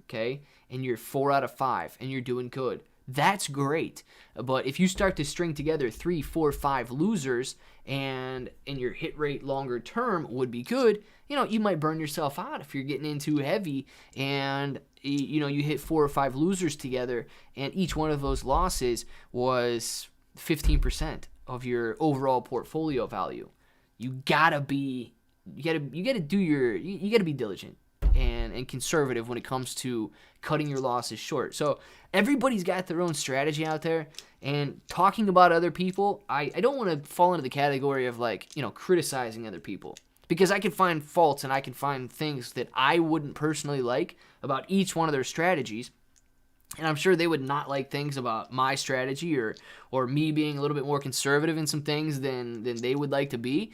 okay, and you're 4 out of 5 and you're doing good, that's great. But if you start to string together 3, 4, 5 losers and your hit rate longer term would be good, you might burn yourself out if you're getting in too heavy and you hit 4 or 5 losers together and each one of those losses was 15% of your overall portfolio value. You gotta be diligent and conservative when it comes to cutting your losses short. So everybody's got their own strategy out there, and talking about other people, I don't want to fall into the category of criticizing other people, because I can find faults and I can find things that I wouldn't personally like about each one of their strategies. And I'm sure they would not like things about my strategy or me being a little bit more conservative in some things than they would like to be.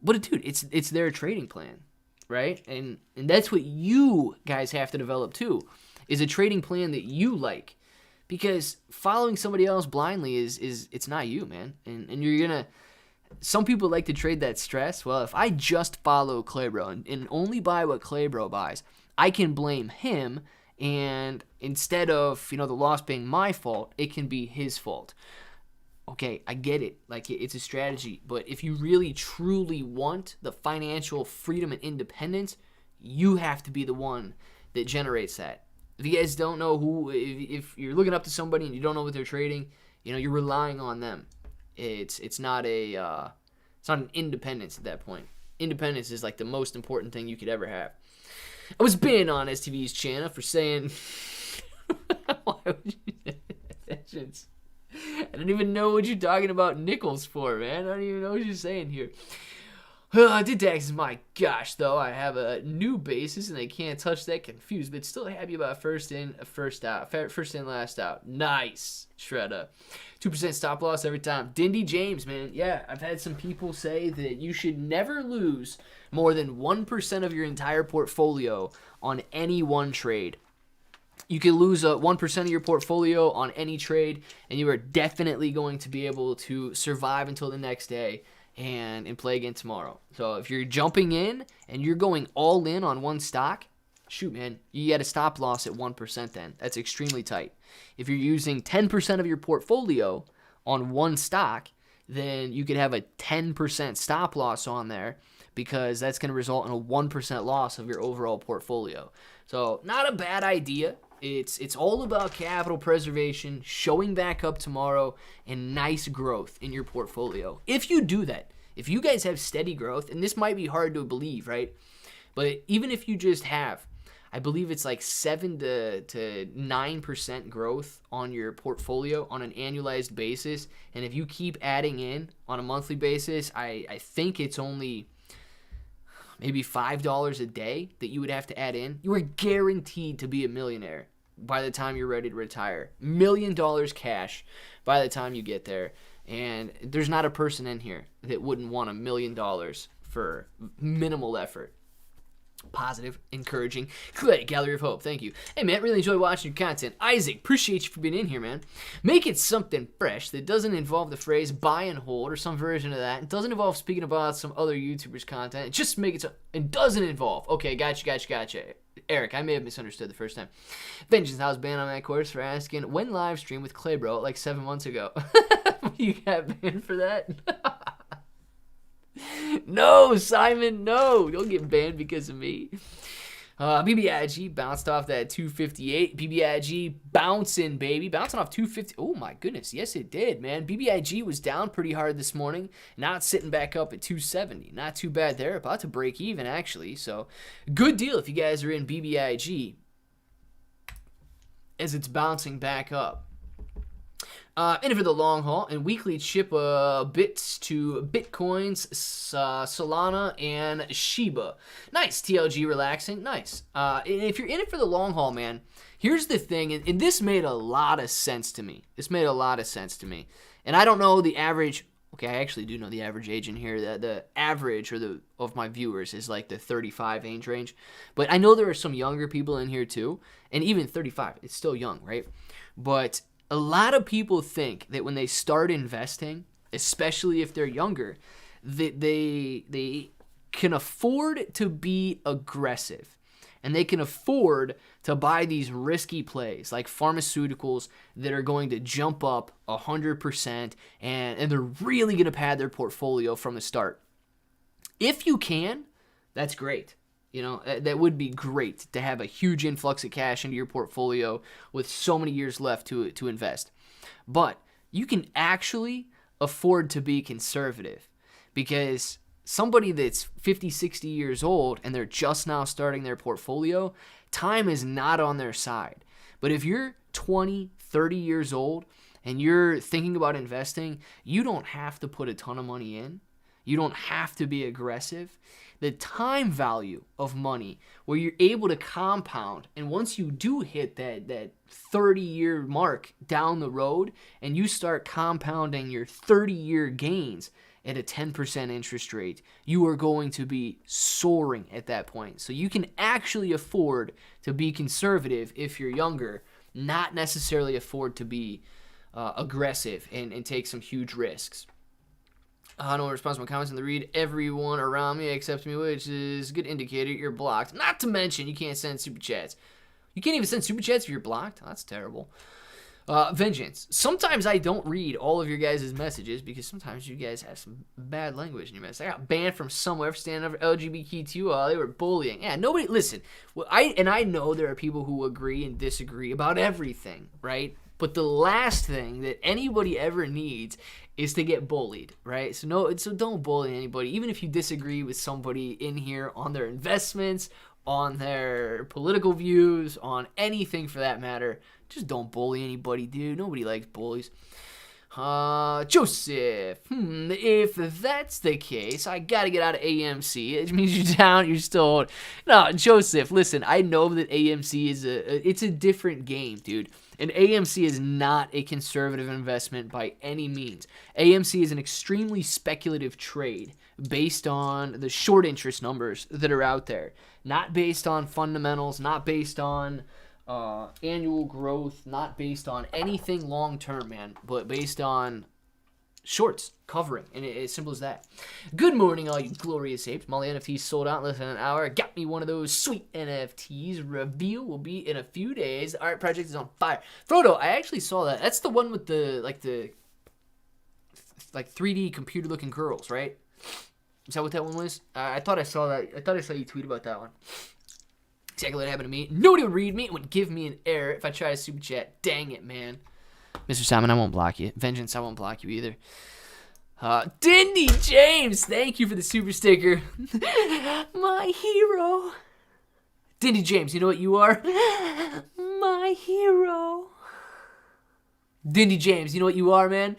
But dude, it's their trading plan, right? And that's what you guys have to develop too, is a trading plan that you like. Because following somebody else blindly it's not you, man. And you're gonna. Some people like to trade that stress. Well, if I just follow Claybro and only buy what Claybro buys, I can blame him. And instead of, the loss being my fault, it can be his fault. Okay, I get it. Like, it's a strategy. But if you really, truly want the financial freedom and independence, you have to be the one that generates that. If you guys don't know if you're looking up to somebody and you don't know what they're trading, you're relying on them. It's not an independence at that point. Independence is like the most important thing you could ever have. I was banned on STV's channel for saying, why would you say that? I don't even know what you're talking about nickels for, man. I don't even know what you're saying here. Did taxes, my gosh, though. I have a new basis and I can't touch that. Confused, but still happy about first in, first out. First in, last out. Nice, Shredder. 2% stop loss every time. Dindy James, man. Yeah, I've had some people say that you should never lose more than 1% of your entire portfolio on any one trade. You can lose 1% of your portfolio on any trade, and you are definitely going to be able to survive until the next day and play again tomorrow. So if you're jumping in and you're going all in on one stock, shoot, man, you got a stop loss at 1% then. That's extremely tight. If you're using 10% of your portfolio on one stock, then you could have a 10% stop loss on there because that's going to result in a 1% loss of your overall portfolio. So not a bad idea. It's all about capital preservation, showing back up tomorrow, and nice growth in your portfolio. If you do that, if you guys have steady growth, and this might be hard to believe, right? But even if you just have, I believe it's like 7 to 9% growth on your portfolio on an annualized basis, and if you keep adding in on a monthly basis, I think it's only maybe $5 a day that you would have to add in. You are guaranteed to be a millionaire by the time you're ready to retire. $1 million cash by the time you get there. And there's not a person in here that wouldn't want $1 million for minimal effort. Positive, encouraging, great gallery of hope. Thank you. Hey, man, really enjoy watching your content. Isaac, appreciate you for being in here, man. Make it something fresh that doesn't involve the phrase buy and hold or some version of that. It doesn't involve speaking about some other YouTubers' content. Just make it so it doesn't involve. Okay, gotcha. Eric, I may have misunderstood the first time. Vengeance, I was banned on that course for asking when live stream with Claybro like 7 months ago. You got banned for that? No, Simon, no. You'll get banned because of me. BBIG bounced off that 258. BBIG bouncing, baby. Bouncing off 250. Oh, my goodness. Yes, it did, man. BBIG was down pretty hard this morning. Now it's sitting back up at 270. Not too bad there. About to break even, actually. So, good deal if you guys are in BBIG as it's bouncing back up. In it for the long haul, and weekly chip bits to Bitcoins, Solana, and Shiba. Nice, TLG relaxing, nice. And if you're in it for the long haul, man, here's the thing, and this made a lot of sense to me. And I don't know the average, okay, I actually do know the average age in here. The average of my viewers is like the 35 age range. But I know there are some younger people in here too, and even 35, it's still young, right? But a lot of people think that when they start investing, especially if they're younger, that they can afford to be aggressive. And they can afford to buy these risky plays like pharmaceuticals that are going to jump up 100% and they're really going to pad their portfolio from the start. If you can, that's great. You know, that would be great to have a huge influx of cash into your portfolio with so many years left to invest. But you can actually afford to be conservative because somebody that's 50, 60 years old and they're just now starting their portfolio, time is not on their side. But if you're 20, 30 years old and you're thinking about investing, you don't have to put a ton of money in. You don't have to be aggressive. The time value of money where you're able to compound, and once you do hit that 30-year mark down the road and you start compounding your 30-year gains at a 10% interest rate, you are going to be soaring at that point. So you can actually afford to be conservative if you're younger, not necessarily afford to be aggressive and take some huge risks. No response to my comments in the read. Everyone around me except me, which is a good indicator you're blocked. Not to mention, you can't send super chats. You can't even send super chats if you're blocked. Oh, that's terrible. Vengeance. Sometimes I don't read all of your guys' messages because sometimes you guys have some bad language in your message. I got banned from somewhere for standing up for LGBTQ. They were bullying. Yeah, nobody, listen. I know there are people who agree and disagree about everything, right? But the last thing that anybody ever needs is to get bullied, right? So don't bully anybody. Even if you disagree with somebody in here on their investments, on their political views, on anything for that matter, just don't bully anybody, dude. Nobody likes bullies. Joseph, if that's the case, I gotta get out of AMC. It means you're down, you're still old. No, Joseph, listen, I know that AMC is it's a different game, dude. And AMC is not a conservative investment by any means. AMC is an extremely speculative trade based on the short interest numbers that are out there. Not based on fundamentals, not based on annual growth, not based on anything long-term, man, but based on shorts covering, and it's simple as that. Good morning, all you glorious apes. Molly NFTs sold out in less than an hour. Got me one of those sweet NFTs. Reveal will be in a few days. The art project is on fire. Frodo, I actually saw that. That's the one with the 3D computer-looking girls, right? Is that what that one was? I thought I saw that. I thought I saw you tweet about that one. Exactly what happened to me. Nobody would read me. It would give me an error if I try to super chat. Dang it, man. Mr. Simon, I won't block you. Vengeance, I won't block you either. Dindy James, thank you for the super sticker. My hero. Dindy James, you know what you are? My hero. Dindy James, you know what you are, man?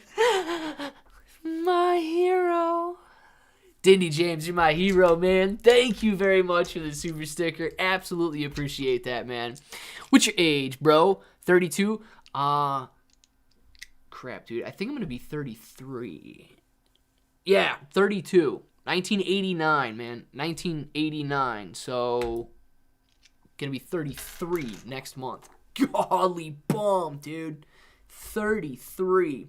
My hero. Dindy James, you're my hero, man. Thank you very much for the super sticker. Absolutely appreciate that, man. What's your age, bro? 32? Crap, dude. I think I'm going to be 33. Yeah, 32. 1989, man. 1989. So, going to be 33 next month. Golly bum, dude. 33.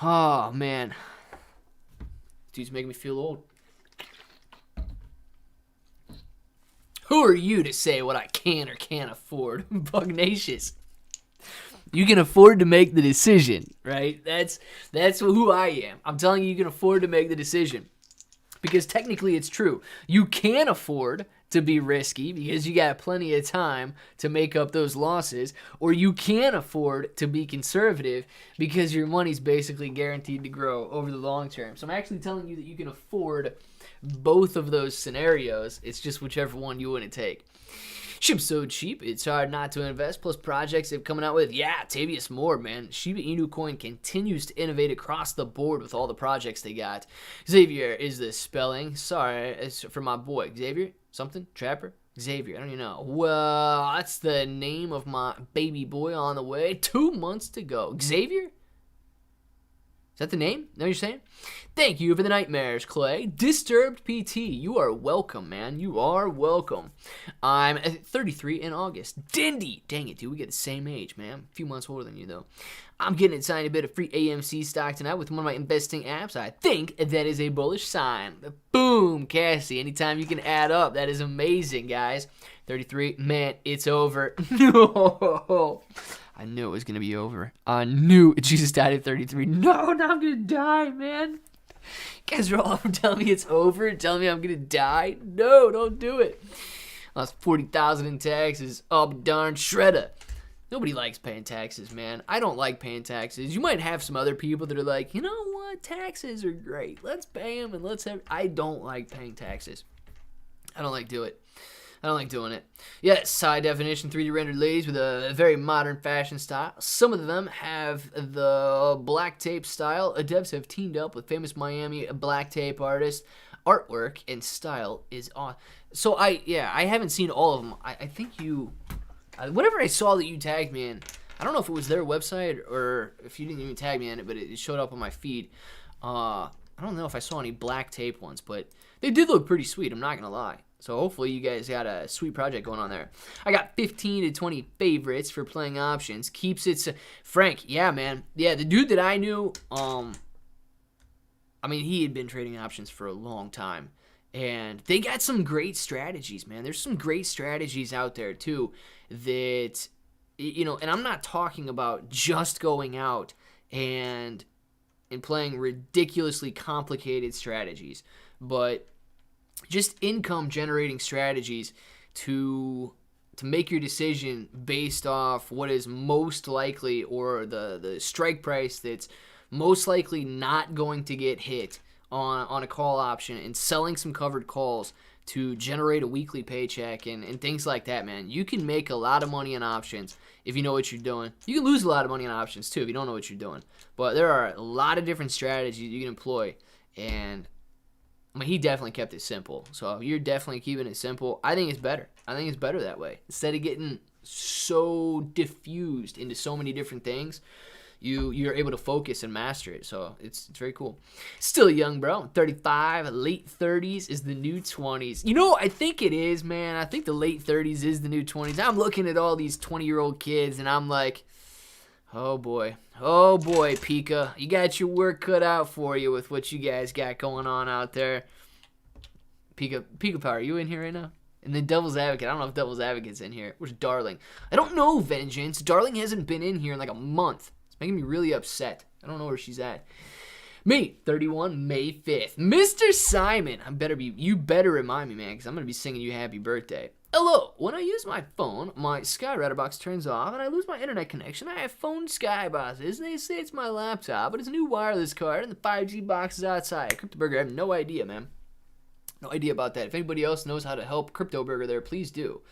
Oh, man. Dude's making me feel old. Who are you to say what I can or can't afford? Pugnacious. You can afford to make the decision, right? That's who I am. I'm telling you, you can afford to make the decision. Because technically it's true. You can afford to be risky because you got plenty of time to make up those losses, or you can afford to be conservative because your money's basically guaranteed to grow over the long term. So I'm actually telling you that you can afford both of those scenarios. It's just whichever one you want to take. Shib's so cheap, it's hard not to invest, plus projects they're coming out with. Yeah, Tavius Moore, man. Shiba Inu coin continues to innovate across the board with all the projects they got. Xavier is the spelling. Sorry, it's for my boy. Xavier? Something? Trapper? Xavier, I don't even know. Well, that's the name of my baby boy on the way. 2 months to go. Xavier? Is that the name? Know what you're saying? Thank you for the nightmares, Clay. Disturbed PT, you are welcome, man. You are welcome. I'm 33 in August. Dindy! Dang it, dude. We get the same age, man. A few months older than you, though. I'm getting a tiny bit of free AMC stock tonight with one of my investing apps. I think that is a bullish sign. Boom, Cassie. Anytime you can add up, that is amazing, guys. 33, man, it's over. No. I knew it was going to be over. I knew Jesus died at 33. No, now I'm going to die, man. You guys are all telling me it's over, telling me I'm going to die. No, don't do it. Lost $40,000 in taxes. Oh, darn shredder. Nobody likes paying taxes, man. I don't like paying taxes. You might have some other people that are like, you know what? Taxes are great. Let's pay them and let's have... I don't like paying taxes. I don't like doing it. Yes, high definition 3D rendered ladies with a very modern fashion style. Some of them have the black tape style. Devs have teamed up with famous Miami black tape artists. Artwork and style is on. So I haven't seen all of them. I think you, whatever I saw that you tagged me in, I don't know if it was their website or if you didn't even tag me in it, but it showed up on my feed. I don't know if I saw any black tape ones, but they did look pretty sweet. I'm not gonna lie. So hopefully you guys got a sweet project going on there. I got 15 to 20 favorites for playing options. Keeps it... Frank, yeah, man. Yeah, the dude that I knew, he had been trading options for a long time. And they got some great strategies, man. There's some great strategies out there, too, that, and I'm not talking about just going out and playing ridiculously complicated strategies, but just income generating strategies to make your decision based off what is most likely, or the strike price that's most likely not going to get hit on a call option, and selling some covered calls to generate a weekly paycheck and things like that, man. You can make a lot of money on options if you know what you're doing. You can lose a lot of money on options too if you don't know what you're doing. But there are a lot of different strategies you can employ, and he definitely kept it simple. So you're definitely keeping it simple. I think it's better. I think it's better that way. Instead of getting so diffused into so many different things, you're able to focus and master it. So it's very cool. Still young, bro. 35, late 30s is the new 20s. I think it is, man. I think the late 30s is the new 20s. I'm looking at all these 20-year-old kids, and I'm like, oh boy, Pika, you got your work cut out for you with what you guys got going on out there. Pika Power, are you in here right now? And then Devil's Advocate, I don't know if Devil's Advocate's in here. Where's Darling? I don't know, Vengeance. Darling hasn't been in here in like a month. It's making me really upset. I don't know where she's at. Me, 31, May 5th. Mr. Simon, you better remind me, man, because I'm going to be singing you happy birthday. Hello, when I use my phone, my Skywriter box turns off and I lose my internet connection. I have phone skyboxes. They say it's my laptop, but it's a new wireless card and the 5G box is outside. CryptoBurger, I have no idea, man. No idea about that. If anybody else knows how to help CryptoBurger there, please do.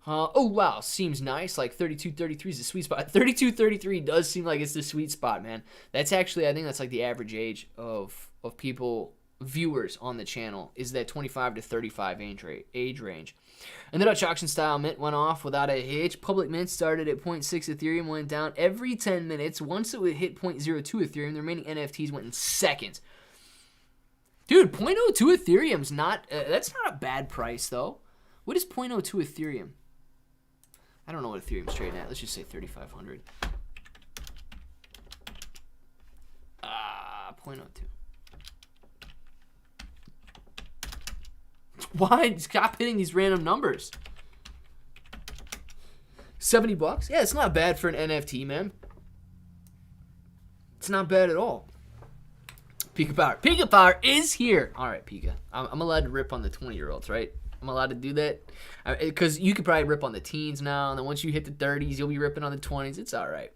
Oh, wow. Seems nice. Like 32.33 is the sweet spot. 32.33 does seem like it's the sweet spot, man. That's actually, I think that's like the average age of people, viewers on the channel, is that 25 to 35 age range. And the Dutch auction style mint went off without a hitch. Public mint started at 0.6 Ethereum, went down every 10 minutes. Once it would hit 0.02 Ethereum, the remaining NFTs went in seconds. Dude, 0.02 Ethereum's not, that's not a bad price, though. What is 0.02 Ethereum? I don't know what Ethereum's trading at. Let's just say 3,500. 0.02. Why? Stop hitting these random numbers. $70? Yeah, it's not bad for an NFT, man. It's not bad at all. Pika Power. Pika Power is here. All right, Pika. I'm allowed to rip on the 20-year-olds, right? I'm allowed to do that? Because you could probably rip on the teens now, and then once you hit the 30s, you'll be ripping on the 20s. It's all right.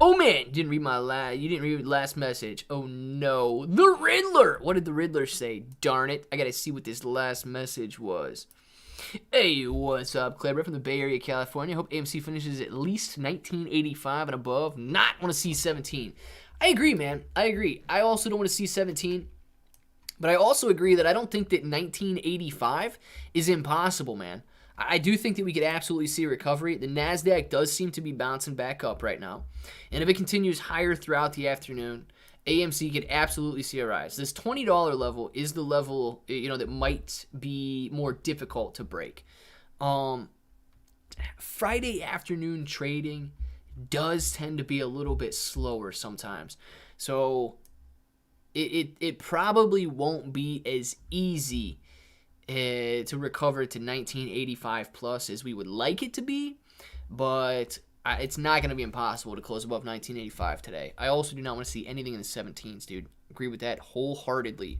Oh, man. You didn't read last message. Oh, no. The Riddler. What did the Riddler say? Darn it. I got to see what this last message was. Hey, what's up, Clever from the Bay Area, California. Hope AMC finishes at least 1985 and above. Not want to see 17. I agree, man. I agree. I also don't want to see 17. But I also agree that I don't think that 1985 is impossible, man. I do think that we could absolutely see a recovery. The NASDAQ does seem to be bouncing back up right now. And if it continues higher throughout the afternoon, AMC could absolutely see a rise. This $20 level is the level, that might be more difficult to break. Friday afternoon trading does tend to be a little bit slower sometimes. So it probably won't be as easy to recover to 1985 plus as we would like it to be, but it's not going to be impossible to close above 1985 today. I also do not want to see anything in the 17s, dude. Agree with that wholeheartedly.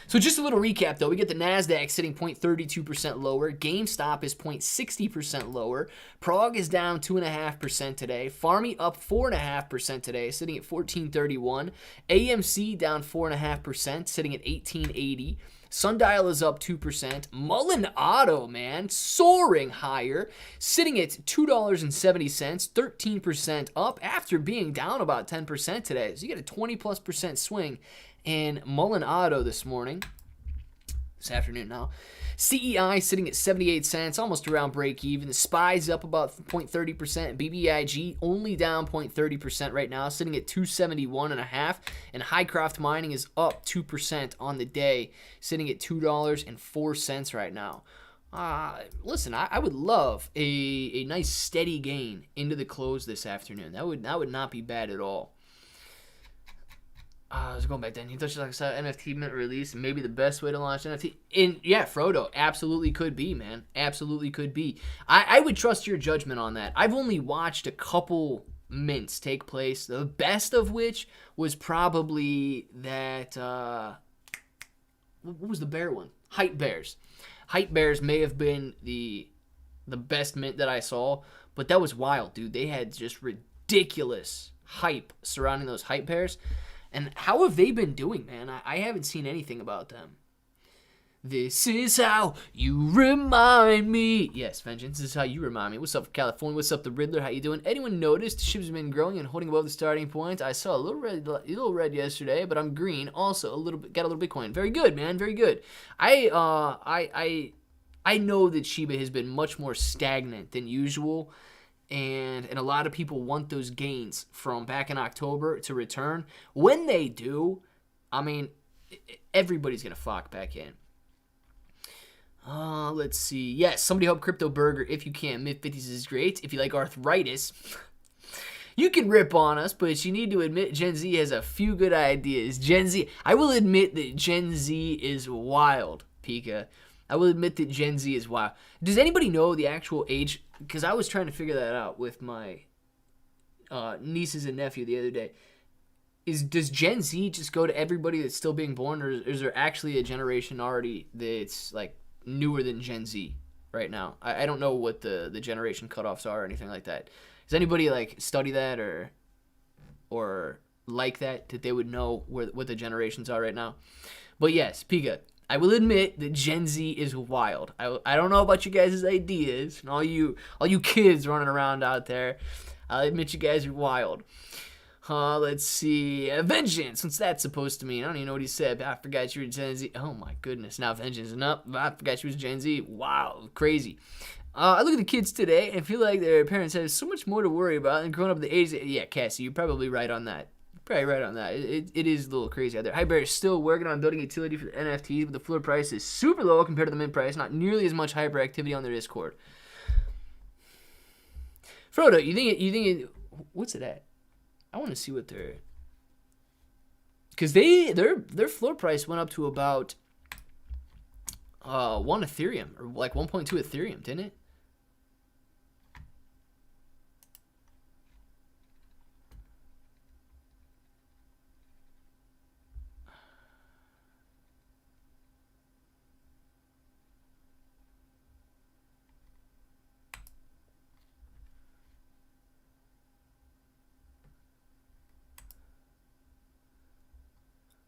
So just a little recap, though. We get the NASDAQ sitting 0.32% lower. GameStop is 0.60% lower. Prague is down 2.5% today. Farmy up 4.5% today, sitting at 1431. AMC down 4.5%, sitting at 1880. Sundial is up 2%. Mullen Auto, man, soaring higher, sitting at $2.70, 13% up after being down about 10% today. So you get a 20+% swing in Mullen Auto this afternoon now. CEI sitting at 78 cents, almost around break even. The SPY's up about 0.30%. BBIG only down 0.30% right now, sitting at 271.5. And Highcroft Mining is up 2% on the day, sitting at $2.04 right now. Listen, I would love a nice steady gain into the close this afternoon. That would not be bad at all. I was going back then. He touched like NFT mint release, and maybe the best way to launch NFT. Frodo, absolutely could be, man. Absolutely could be. I would trust your judgment on that. I've only watched a couple mints take place, the best of which was probably that, what was the bear one? Hype Bears. Hype Bears may have been the best mint that I saw, but that was wild, dude. They had just ridiculous hype surrounding those Hype Bears. And how have they been doing, man? I haven't seen anything about them. This is how you remind me. Yes, Vengeance, this is how you remind me. What's up, California? What's up, the Riddler? How you doing? Anyone noticed Shib's been growing and holding above the starting point? I saw a little red yesterday, but I'm green. Also, got a little Bitcoin. Very good, man. Very good. I know that Shiba has been much more stagnant than usual. And a lot of people want those gains from back in October to return. When they do, I mean, everybody's going to flock back in. Let's see. Yes, somebody help Crypto Burger if you can. Mid-50s is great. If you like arthritis, you can rip on us, but you need to admit Gen Z has a few good ideas. Gen Z, I will admit that Gen Z is wild, Pika. I will admit that Gen Z is wild. Does anybody know the actual age? Because I was trying to figure that out with my nieces and nephew the other day. does Gen Z just go to everybody that's still being born, or is there actually a generation already that's like newer than Gen Z right now? I don't know what the generation cutoffs are or anything like that. Does anybody like study that or like that they would know what the generations are right now? But yes, Pika, I will admit that Gen Z is wild. I don't know about you guys' ideas and all you kids running around out there. I'll admit you guys are wild. Let's see. Vengeance. What's that supposed to mean? I don't even know what he said. I forgot you were Gen Z. Oh my goodness. Now Vengeance is up. I forgot you was Gen Z. Wow. Crazy. I look at the kids today and feel like their parents have so much more to worry about than growing up at the age. Yeah, Cassie, you're probably right on that. It is a little crazy out there. Hyper is still working on building utility for the NFTs, but the floor price is super low compared to the mint price. Not nearly as much hyper activity on their Discord. Frodo, you think what's it at? I want to see what they're, because their floor price went up to about 1 Ethereum, or like 1.2 Ethereum, didn't it?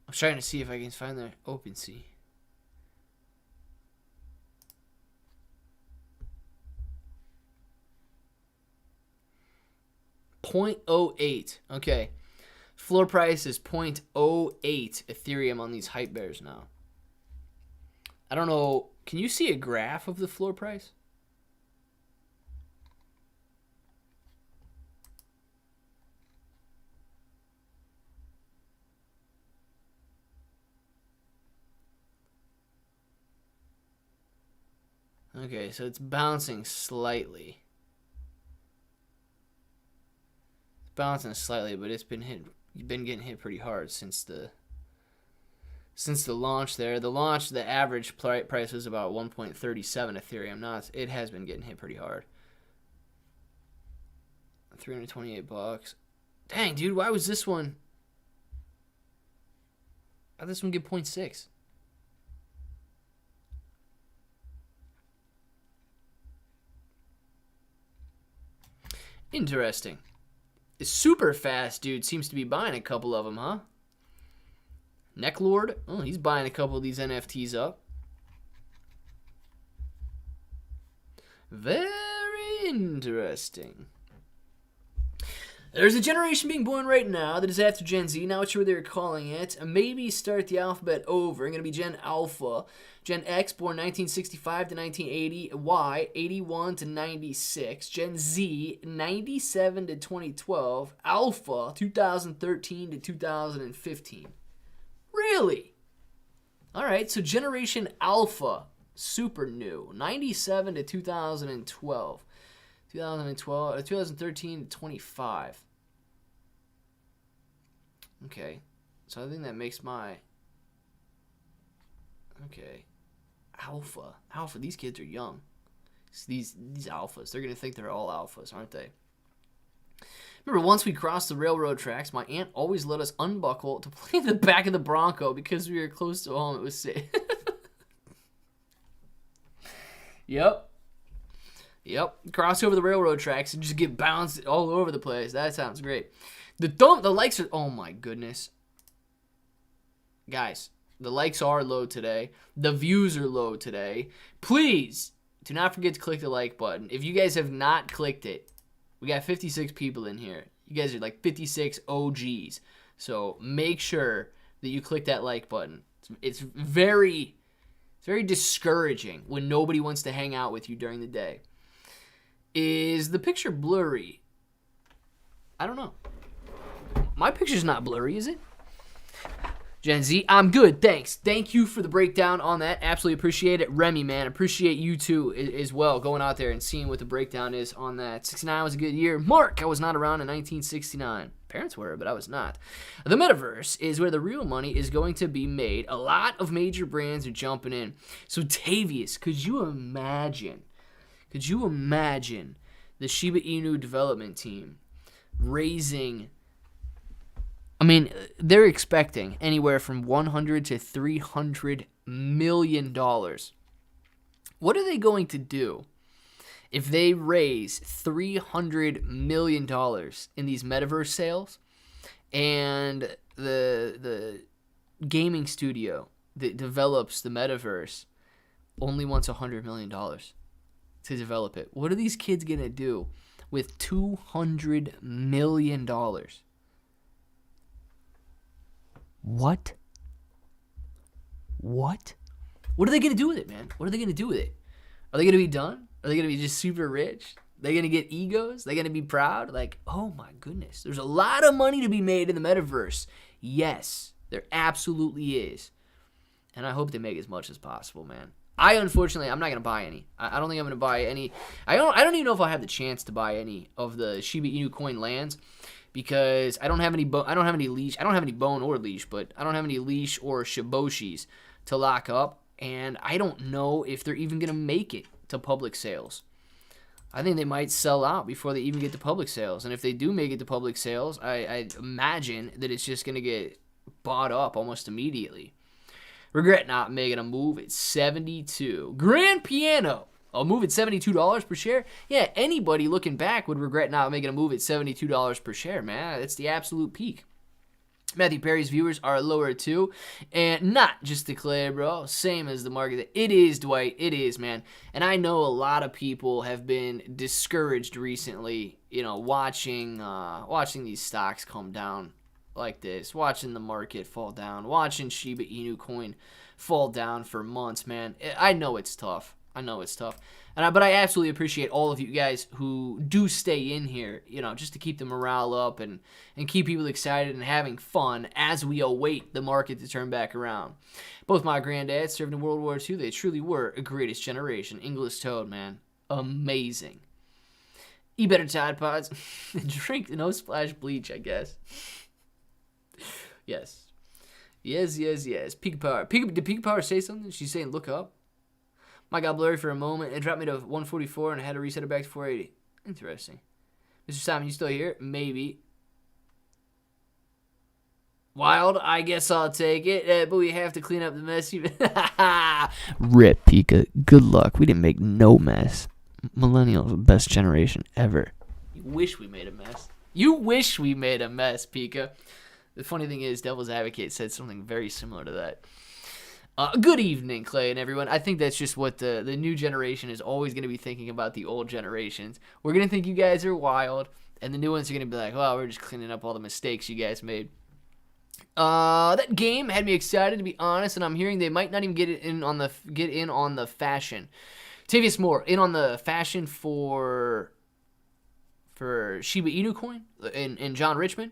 I'm trying to see if I can find their OpenSea. .08. Okay. Floor price is 0.08 Ethereum on these hype bears now. I don't know. Can you see a graph of the floor price? Okay, so it's bouncing slightly. It's bouncing slightly, but it's been getting hit pretty hard since the launch there. The average price was about 1.37 Ethereum. Now it has been getting hit pretty hard. $328. Dang, dude, why was this one? How'd this one get 0.6? Interesting. The super fast dude seems to be buying a couple of them, huh? Necklord? Oh, he's buying a couple of these NFTs up. Very interesting. There's a generation being born right now that is after Gen Z. Not sure what they're calling it. Maybe start the alphabet over. Going to be Gen Alpha. Gen X, born 1965 to 1980. Y, 81 to 96. Gen Z, 97 to 2012. Alpha, 2013 to 2015. Really? All right, so Generation Alpha, super new. 97 to 2012. 2013 to 25. Okay. So I think that makes my... Okay. Alpha. These kids are young. These alphas. They're going to think they're all alphas, aren't they? Remember, once we crossed the railroad tracks, my aunt always let us unbuckle to play in the back of the Bronco because we were close to home. It was safe. Yep. Cross over the railroad tracks and just get bounced all over the place. That sounds great. The likes are... Oh, my goodness. Guys, the likes are low today. The views are low today. Please, do not forget to click the like button. If you guys have not clicked it, we got 56 people in here. You guys are like 56 OGs. So make sure that you click that like button. It's very discouraging when nobody wants to hang out with you during the day. Is the picture blurry? I don't know. My picture's not blurry, is it? Gen Z, I'm good, thanks. Thank you for the breakdown on that. Absolutely appreciate it. Remy, man, appreciate you too as well, going out there and seeing what the breakdown is on that. 69 was a good year. Mark, I was not around in 1969. Parents were, but I was not. The Metaverse is where the real money is going to be made. A lot of major brands are jumping in. So Tavius, could you imagine the Shiba Inu development team raising I mean, they're expecting anywhere from $100 to $300 million. What are they going to do if they raise $300 million in these Metaverse sales, and the gaming studio that develops the Metaverse only wants $100 million to develop it? What are these kids going to do with $200 million? What? What are they going to do with it, man? What are they going to do with it? Are they going to be done? Are they going to be just super rich? Are they going to get egos? Are they going to be proud? Like, oh my goodness. There's a lot of money to be made in the Metaverse. Yes, there absolutely is. And I hope they make as much as possible, man. Unfortunately, I'm not going to buy any. I don't think I'm going to buy any. I don't even know if I'll have the chance to buy any of the Shiba Inu coin lands, because I don't have any leash. I don't have any bone or leash, but I don't have any leash or Shiboshis to lock up, and I don't know if they're even going to make it to public sales. I think they might sell out before they even get to public sales, and if they do make it to public sales, I imagine that it's just going to get bought up almost immediately. Regret not making a move at 72. Grand Piano. A move at $72 per share? Yeah, anybody looking back would regret not making a move at $72 per share, man. It's the absolute peak. Matthew Perry's viewers are lower too. And not just declare, bro. Same as the market. It is, Dwight. It is, man. And I know a lot of people have been discouraged recently, watching these stocks come down like this, watching the market fall down, watching Shiba Inu coin fall down for months, man. I know it's tough. But I absolutely appreciate all of you guys who do stay in here, just to keep the morale up and keep people excited and having fun as we await the market to turn back around. Both my granddads served in World War II. They truly were a greatest generation. English Toad, man. Amazing. Eat better Tide Pods. Drink no splash bleach, I guess. Yes. Peak Power. Did Peak Power say something? She's saying look up. My got blurry for a moment. It dropped me to 144 and I had to reset it back to 480. Interesting. Mr. Simon, you still here? Maybe. Wild, I guess I'll take it. But we have to clean up the mess. Rip, Pika. Good luck. We didn't make no mess. Millennials, the best generation ever. You wish we made a mess. Pika. The funny thing is, Devil's Advocate said something very similar to that. Good evening, Clay and everyone. I think that's just what the new generation is always going to be thinking about the old generations. We're going to think you guys are wild, and the new ones are going to be like, well, we're just cleaning up all the mistakes you guys made. That game had me excited, to be honest, and I'm hearing they might not even get in on the fashion. Tavius Moore, in on the fashion for Shiba Inu coin in John Richmond.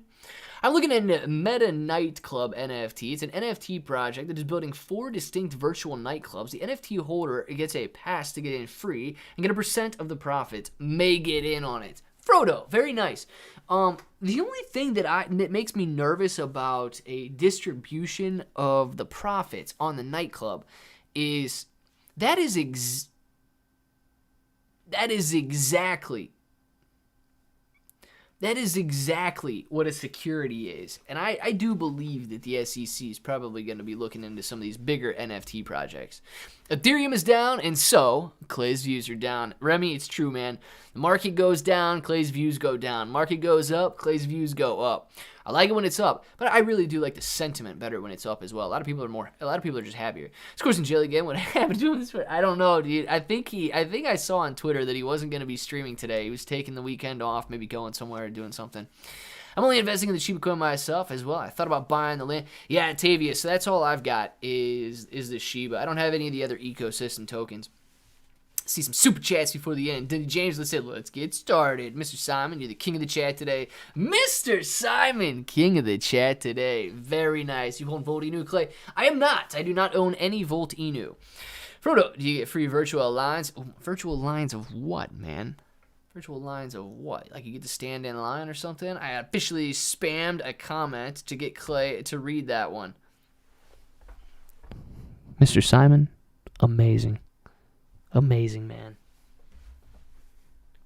I'm looking at Meta Nightclub NFT. It's an NFT project that is building 4 distinct virtual nightclubs. The NFT holder gets a pass to get in free and get a % of the profits. May get in on it. Frodo, very nice. The only thing that makes me nervous about a distribution of the profits on the nightclub is that is exactly what a security is. And I do believe that the SEC is probably going to be looking into some of these bigger NFT projects. Ethereum is down, and so Clay's views are down. Remy, it's true, man. The market goes down, Clay's views go down. Market goes up, Clay's views go up. I like it when it's up, but I really do like the sentiment better when it's up as well. A lot of people are just happier. Scores and Jelly again. What happened to him this week? I don't know, dude. I think I saw on Twitter that he wasn't going to be streaming today. He was taking the weekend off, maybe going somewhere or doing something. I'm only investing in the Shiba coin myself as well. I thought about buying the land. Yeah, Tavia. So that's all I've got is the Shiba. I don't have any of the other ecosystem tokens. See some super chats before the end. Denny James, let's get started. Mr. Simon, you're the king of the chat today. Mr. Simon, king of the chat today. Very nice. You hold Volt Inu, Clay? I am not. I do not own any Volt Inu. Frodo, do you get free virtual lines? Oh, virtual lines of what, man? Virtual lines of what? Like you get to stand in line or something? I officially spammed a comment to get Clay to read that one. Mr. Simon, amazing. Amazing, man.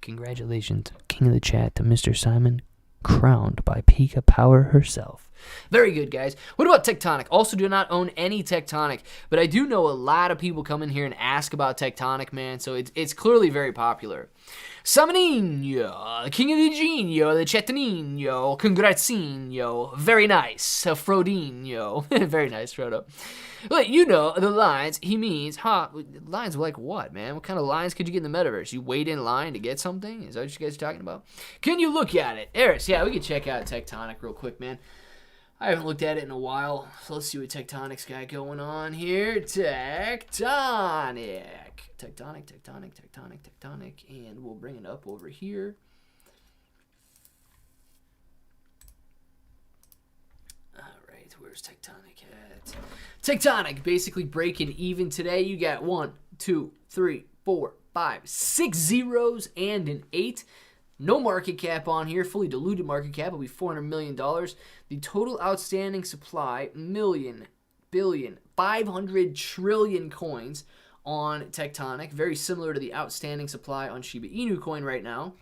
Congratulations, king of the chat, to Mr. Simon, crowned by Pika Power herself. Very good, guys. What about Tectonic? Also do not own any Tectonic, but I do know a lot of people come in here and ask about Tectonic, man, so it's clearly very popular. Samaninho, King of the Genio, the Chetanino, Congratsinho, very nice, Frodinho, very nice, Frodo. But you know the lines he means, lines like what, man? What kind of lines could you get in the metaverse? You wait in line to get something? Is that what you guys are talking about? Can you look at it? Eris, yeah, we can check out Tectonic real quick, man. I haven't looked at it in a while, so let's see what Tectonic's got going on here. Tectonic, and we'll bring it up over here. All right, where's Tectonic at? Tectonic basically breaking even today. You got 1, 2, 3, 4, 5, 6 zeros and an 8. No market cap on here. Fully diluted market cap will be $400 million. The total outstanding supply, million, billion, 500 trillion coins on Tectonic. Very similar to the outstanding supply on Shiba Inu coin right now.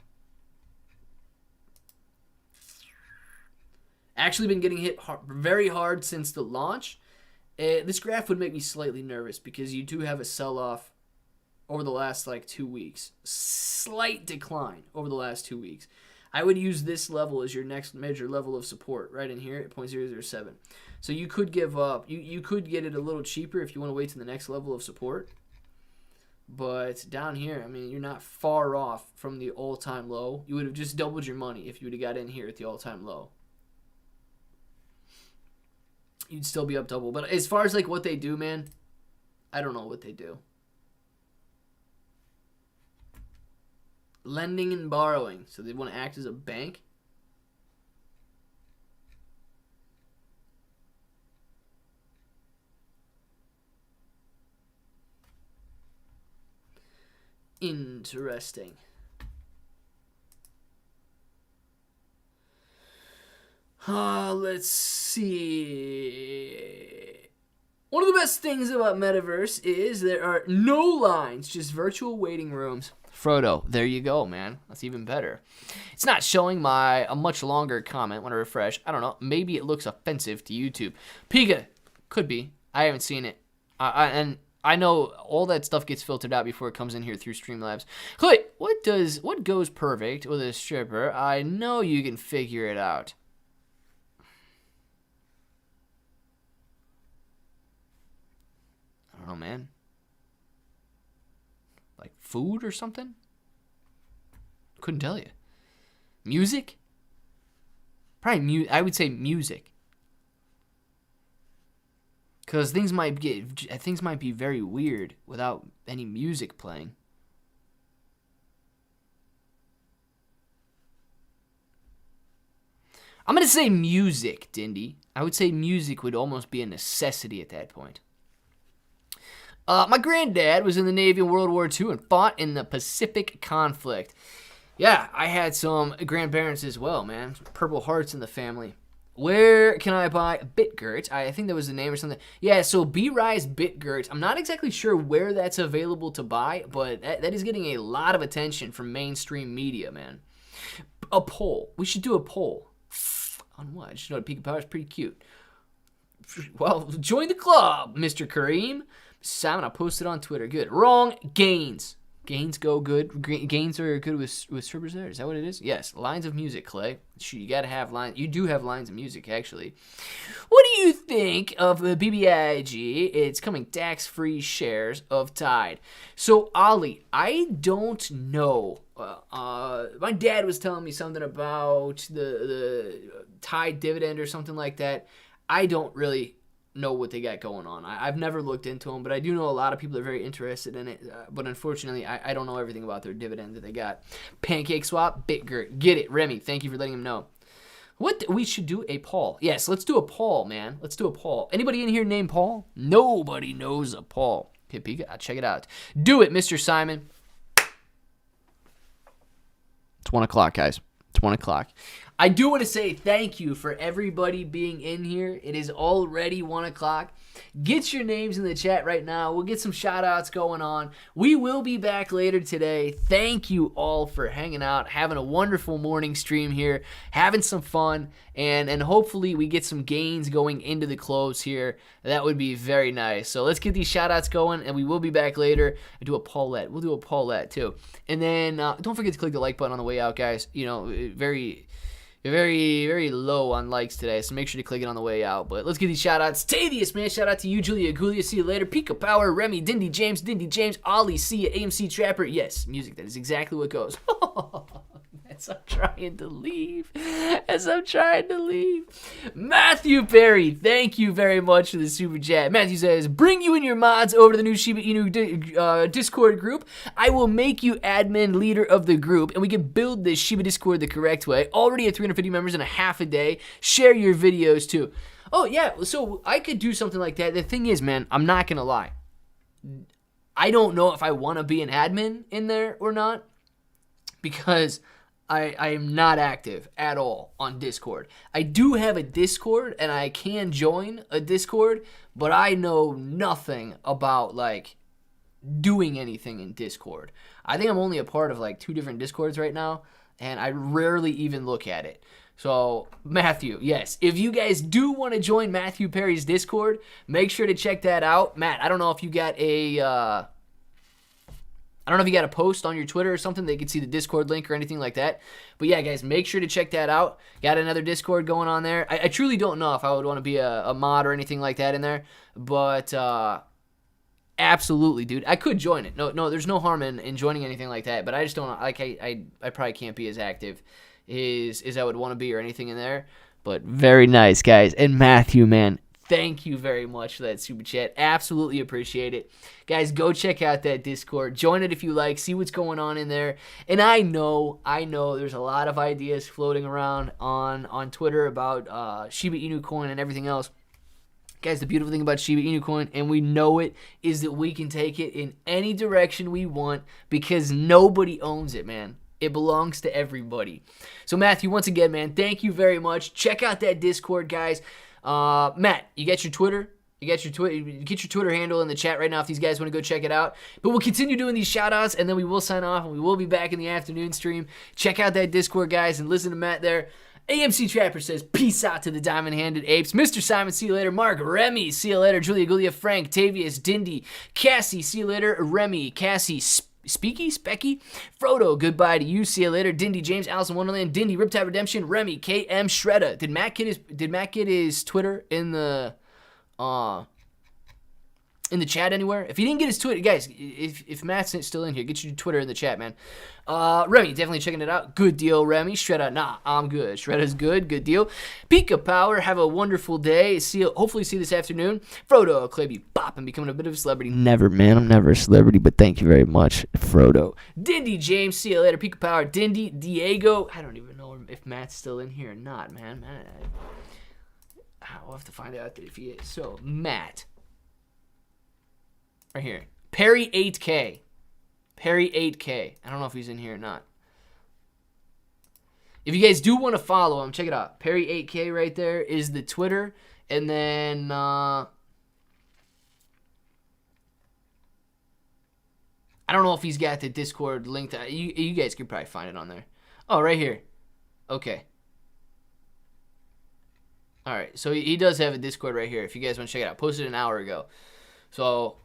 Actually been getting hit very hard since the launch. This graph would make me slightly nervous because you do have a sell-off over the last 2 weeks. Slight decline over the last 2 weeks. I would use this level as your next major level of support right in here at 0.007. So you could give up. You could get it a little cheaper if you want to wait to the next level of support. But down here, I mean, you're not far off from the all-time low. You would have just doubled your money if you would have got in here at the all-time low. You'd still be up double. But as far as what they do, man, I don't know what they do. Lending and borrowing. So they want to act as a bank. Interesting. Let's see. One of the best things about Metaverse is there are no lines, just virtual waiting rooms. Frodo, there you go, man. That's even better. It's not showing a much longer comment when I refresh. I don't know. Maybe it looks offensive to YouTube. Piga, could be. I haven't seen it. And I know all that stuff gets filtered out before it comes in here through Streamlabs. Clay, what goes perfect with a stripper? I know you can figure it out. I don't know, man. Like food or something? Couldn't tell you. Music? Probably I would say music. Because things might be very weird without any music playing. I'm going to say music, Dindy. I would say music would almost be a necessity at that point. My granddad was in the Navy in World War II and fought in the Pacific conflict. Yeah, I had some grandparents as well, man. Purple Hearts in the family. Where can I buy BitGert? I think that was the name or something. Yeah, so B-Rise BitGert. I'm not exactly sure where that's available to buy, but that is getting a lot of attention from mainstream media, man. A poll. We should do a poll. On what? You know, Pika Power is pretty cute. Well, join the club, Mr. Kareem. Simon, I posted on Twitter. Good. Wrong. Gains. Gains go good. Gains are good with strippers there. Is that what it is? Yes. Lines of music, Clay. Shoot, you got to have lines. You do have lines of music, actually. What do you think of the BBIG? It's coming tax-free shares of Tide. So, Ollie, I don't know. My dad was telling me something about the Tide dividend or something like that. I don't really know what they got going on. I've never looked into them, but I do know a lot of people are very interested in it. But unfortunately, I don't know everything about their dividends that they got. Pancake Swap, BitGert, get it. Remy, thank you for letting him know. We should do a poll. Yes, let's do a poll, man. Let's do a poll. Anybody in here named Paul? Nobody knows a Paul. Okay, Pika, check it out. Do it, Mr. Simon. It's 1 o'clock, guys. It's 1 o'clock. I do want to say thank you for everybody being in here. It is already 1 o'clock. Get your names in the chat right now. We'll get some shout outs going on. We will be back later today. Thank you all for hanging out, having a wonderful morning stream here, having some fun, and hopefully we get some gains going into the close here. That would be very nice. So let's get these shout outs going, and we will be back later. We'll do a Paulette. We'll do a Paulette too. And then don't forget to click the like button on the way out, guys. You know, very low on likes today, so make sure to click it on the way out. But let's get these shout outs. Tavius, man, shout out to you. Julia Gulia, see you later. Pika Power, Remy, Dindy James, Ollie, see ya. AMC Trapper, yes, music, that is exactly what goes. As I'm trying to leave. Matthew Perry, thank you very much for the super chat. Matthew says, bring you and your mods over to the new Shiba Inu Discord group. I will make you admin leader of the group, and we can build this Shiba Discord the correct way. Already at 350 members in a half a day. Share your videos too. Oh, yeah, so I could do something like that. The thing is, man, I'm not going to lie. I don't know if I want to be an admin in there or not, because I am not active at all on Discord. I do have a Discord, and I can join a Discord, but I know nothing about, like, doing anything in Discord. I think I'm only a part of, like, 2 different Discords right now, and I rarely even look at it. So, Matthew, yes, if you guys do want to join Matthew Perry's Discord, make sure to check that out. Matt, I don't know if you got a post on your Twitter or something that you can see the Discord link or anything like that. But yeah, guys, make sure to check that out. Got another Discord going on there. I truly don't know if I would want to be a mod or anything like that in there. But absolutely, dude. I could join it. No, there's no harm in joining anything like that. But I just don't, like, I probably can't be as active as I would want to be or anything in there. But very nice, guys. And Matthew, man, thank you very much for that super chat. Absolutely appreciate it. Guys, go check out that Discord. Join it if you like. See what's going on in there. And I know there's a lot of ideas floating around on Twitter about Shiba Inu coin and everything else. Guys, the beautiful thing about Shiba Inu coin, and we know it, is that we can take it in any direction we want because nobody owns it, man. It belongs to everybody. So, Matthew, once again, man, thank you very much. Check out that Discord, guys. Matt, you got your Twitter? Get your Twitter handle in the chat right now if these guys want to go check it out. But we'll continue doing these shout-outs, and then we will sign off, and we will be back in the afternoon stream. Check out that Discord, guys, and listen to Matt there. AMC Trapper says, peace out to the diamond-handed apes. Mr. Simon, see you later. Mark, Remy, see you later. Julia Gulia, Frank, Tavius, Dindy, Cassie, see you later. Remy, Cassie, Specky, Frodo, goodbye to you. See you later. Dindy, James, Alice in Wonderland, Dindy, Riptide Redemption, Remy, KM, Shredda. Did Matt get his Twitter in the chat anywhere? If he didn't get his Twitter, guys, if Matt's still in here, get your Twitter in the chat, man. Remy, definitely checking it out. Good deal, Remy. Shredda, nah, I'm good. Shredda's good deal. Pika Power, have a wonderful day. Hopefully see you this afternoon. Frodo, Claby, bop, and becoming a bit of a celebrity. Never, man, I'm never a celebrity, but thank you very much, Frodo. Dindy, James, see you later. Pika Power, Dindy, Diego. I don't even know if Matt's still in here or not, man. We'll have to find out if he is. So, Matt. Right here. Perry 8K. I don't know if he's in here or not. If you guys do want to follow him, check it out. Perry 8K right there is the Twitter. And then I don't know if he's got the Discord linked. You guys could probably find it on there. Oh, right here. Okay. All right. So he does have a Discord right here if you guys want to check it out. Posted an hour ago. So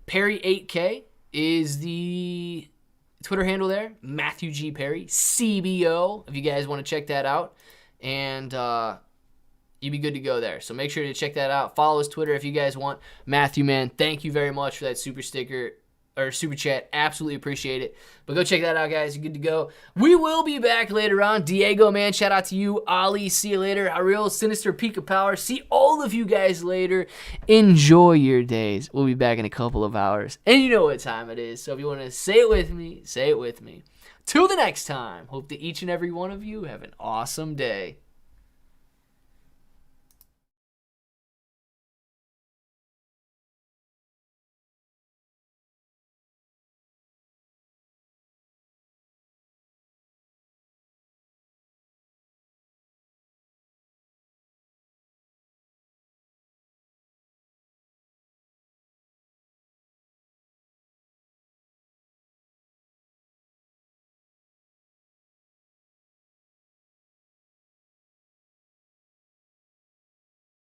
Perry 8K is the Twitter handle there. Matthew G. Perry, CBO, if you guys want to check that out. And you'd be good to go there. So make sure to check that out. Follow his Twitter if you guys want. Matthew, man, thank you very much for that super sticker or super chat. Absolutely appreciate it. But go check that out, guys. You're good to go. We will be back later on. Diego, man, shout out to you. Ali, see you later. Ariel, Sinister, Pika Power. See all of you guys later. Enjoy your days. We'll be back in a couple of hours. And you know what time it is. So if you want to say it with me, say it with me. Till the next time, hope that each and every one of you have an awesome day.